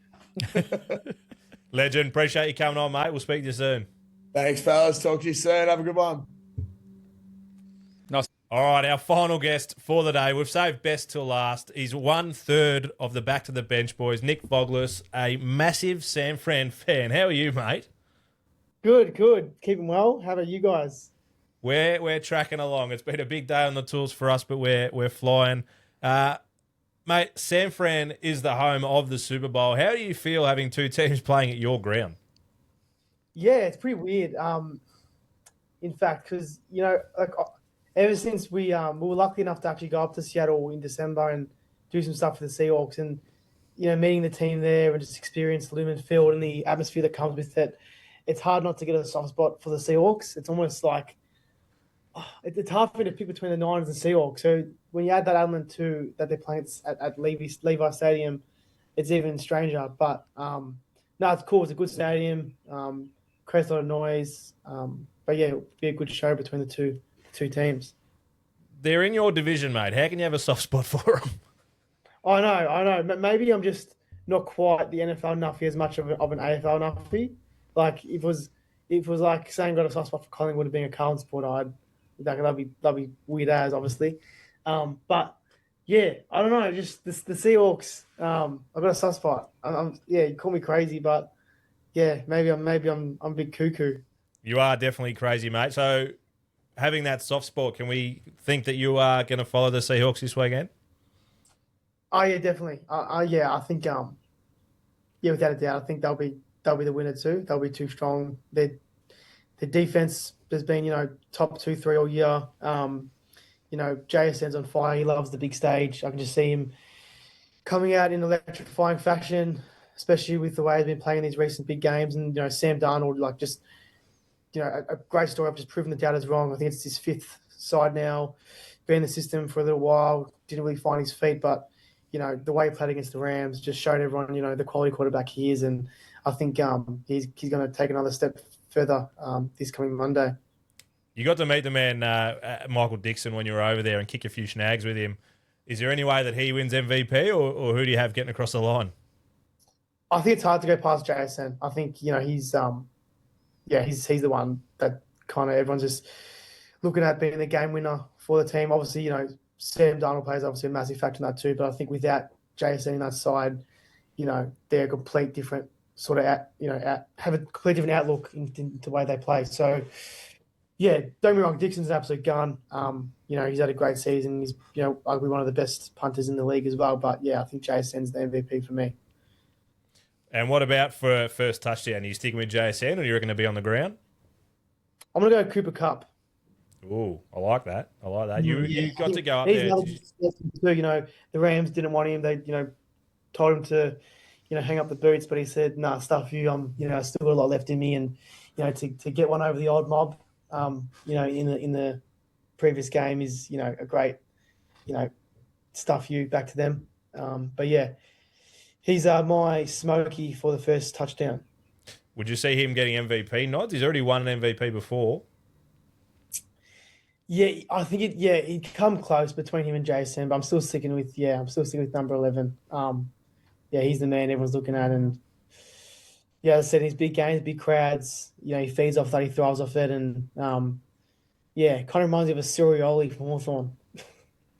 Legend. Appreciate you coming on, mate. We'll speak to you soon. Thanks, fellas. Talk to you soon. Have a good one. All right, our final guest for the day. We've saved best till last. He's 1/3 of the Back to the Bench boys. Nick Voglis, a massive San Fran fan. How are you, mate? Good. Keeping well. How about you guys? We're tracking along. It's been a big day on the tools for us, but we're flying. Mate, San Fran is the home of the Super Bowl. How do you feel having two teams playing at your ground? Yeah, it's pretty weird. In fact, because ever since we were lucky enough to actually go up to Seattle in December and do some stuff for the Seahawks, and meeting the team there and just experience the Lumen Field and the atmosphere that comes with it, it's hard not to get a soft spot for the Seahawks. It's almost like it's hard for me to pick between the Niners and Seahawks. So when you add that element to that they're playing at Levi Stadium, it's even stranger. But no, it's cool. It's a good stadium. Creates a lot of noise. But yeah, it'll be a good show between the two teams. They're in your division, mate. How can you have a soft spot for them? I know. Maybe I'm just not quite the NFL nuffy as much of an AFL nuffy. Like if it was like saying got a soft spot for Collingwood have been a Carlton supporter, that'd be weird as obviously. But yeah, I don't know. Just the Seahawks. I've got a soft spot. You call me crazy, but yeah, maybe I'm a bit cuckoo. You are definitely crazy, mate. So, having that soft spot, can we think that you are going to follow the Seahawks this weekend? Oh yeah, definitely. I think without a doubt, I think they'll be the winner too. They'll be too strong. Their defense has been top 2-3 all year. JSN's on fire. He loves the big stage. I can just see him coming out in electrifying fashion, especially with the way he's been playing in these recent big games. And Sam Darnold, a great story. I've just proven the doubters wrong. I think it's his fifth side now. Been in the system for a little while. Didn't really find his feet, but the way he played against the Rams just showed everyone the quality quarterback he is, and I think he's going to take another step further this coming Monday. You got to meet the man Michael Dixon when you were over there and kick a few snags with him. Is there any way that he wins MVP, or who do you have getting across the line? I think it's hard to go past JSN. I think he's the one that kind of everyone's just looking at being the game winner for the team. Obviously, Sam Darnold plays obviously a massive factor in that too. But I think without JSN in that side, they're a complete different sort of have a complete different outlook into the way they play. So yeah, don't get me wrong, Dixon's an absolute gun. He's had a great season. He's, arguably one of the best punters in the league as well. But yeah, I think JSN's the MVP for me. And what about for first touchdown? Are you sticking with JSN or are you going to be on the ground? I'm going to go Cooper Cup. Ooh, I like that. You got to go up He's there. another too, the Rams didn't want him. They, told him to, hang up the boots, but he said, "Nah, stuff you. I still got a lot left in me, and to get one over the old mob, in the previous game is, a great, stuff you back to them. But yeah, he's my smoky for the first touchdown. Would you see him getting MVP nods? He's already won an MVP before. Yeah, I think he'd come close between him and Jason, but I'm still sticking with number 11. He's the man everyone's looking at, and as I said, his big games, big crowds, he feeds off that, he thrives off it, and kind of reminds me of a Sirioli from Hawthorn.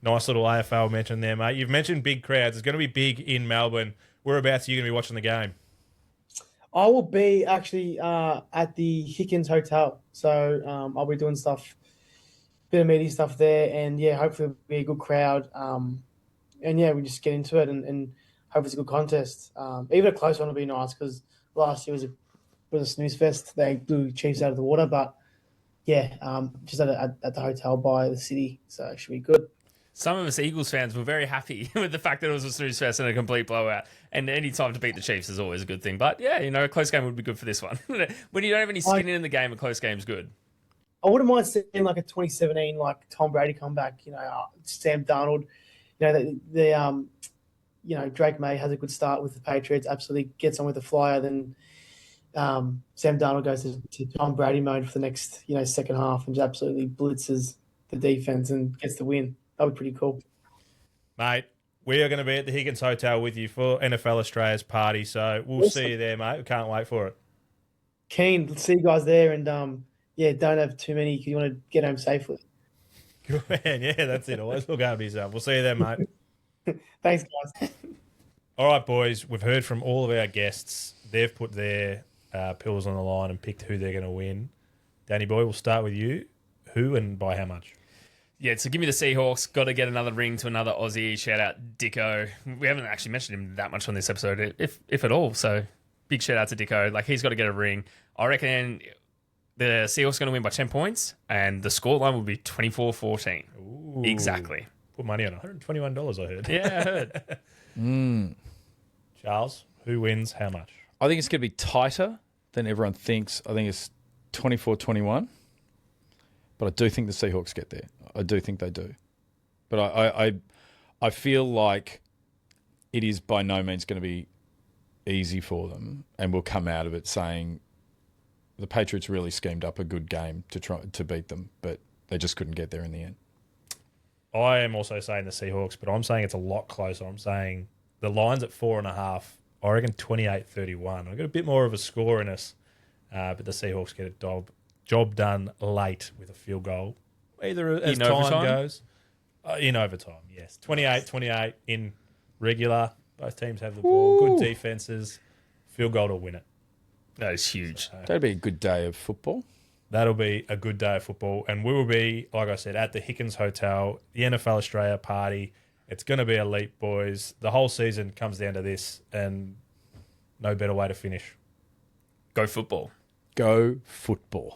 Nice little AFL mention there, mate. You've mentioned big crowds. It's going to be big in Melbourne. Whereabouts are you going to be watching the game? I will be actually at the Hickens Hotel, so I'll be doing bit of media stuff there, and hopefully it'll be a good crowd. We just get into it and hope it's a good contest. Even a close one will be nice because last year was a snooze fest. They blew Chiefs out of the water, but just at the hotel by the city, so it should be good. Some of us Eagles fans were very happy with the fact that it was a snooze fest and a complete blowout. And any time to beat the Chiefs is always a good thing. But a close game would be good for this one. When you don't have any skin in the game, a close game's good. I wouldn't mind seeing like a 2017 like Tom Brady comeback. Sam Darnold. Drake May has a good start with the Patriots. Absolutely gets on with the flyer. Then Sam Darnold goes to Tom Brady mode for the next second half and just absolutely blitzes the defense and gets the win. That would be pretty cool, mate. We are going to be at the Higgins Hotel with you for NFL Australia's party, so we'll see you there, mate. We can't wait for it. Keen to see you guys there, and don't have too many because you want to get home safely. Good man, that's it. Always look after yourself. We'll see you then, mate. Thanks, guys. All right, boys. We've heard from all of our guests. They've put their pills on the line and picked who they're going to win. Danny boy, we'll start with you. Who and by how much? Yeah, so give me the Seahawks. Got to get another ring to another Aussie. Shout out Dicko. We haven't actually mentioned him that much on this episode, if at all. So big shout out to Dicko. Like, he's got to get a ring. I reckon the Seahawks are going to win by 10 points, and the scoreline will be 24-14. Ooh. Exactly. Put money on $121, I heard. Yeah, I heard. Charles, who wins how much? I think it's going to be tighter than everyone thinks. I think it's 24-21. But I do think the Seahawks get there. I do think they do. But I feel like it is by no means going to be easy for them, and we'll come out of it saying the Patriots really schemed up a good game to try to beat them, but they just couldn't get there in the end. I am also saying the Seahawks, but I'm saying it's a lot closer. I'm saying the line's at 4.5. I reckon 28-31. I've got a bit more of a score in us, but the Seahawks get a job done late with a field goal. Either as in time overtime? Goes. In overtime, yes. 28-28 in regular. Both teams have the ball. Good defenses. Field goal to win it. That is huge. So, That'd be a good day of football. that'll be a good day of football. And we will be, like I said, at the Hickens Hotel, the NFL Australia party. It's going to be elite, boys. The whole season comes down to this, and no better way to finish. Go football. Go football.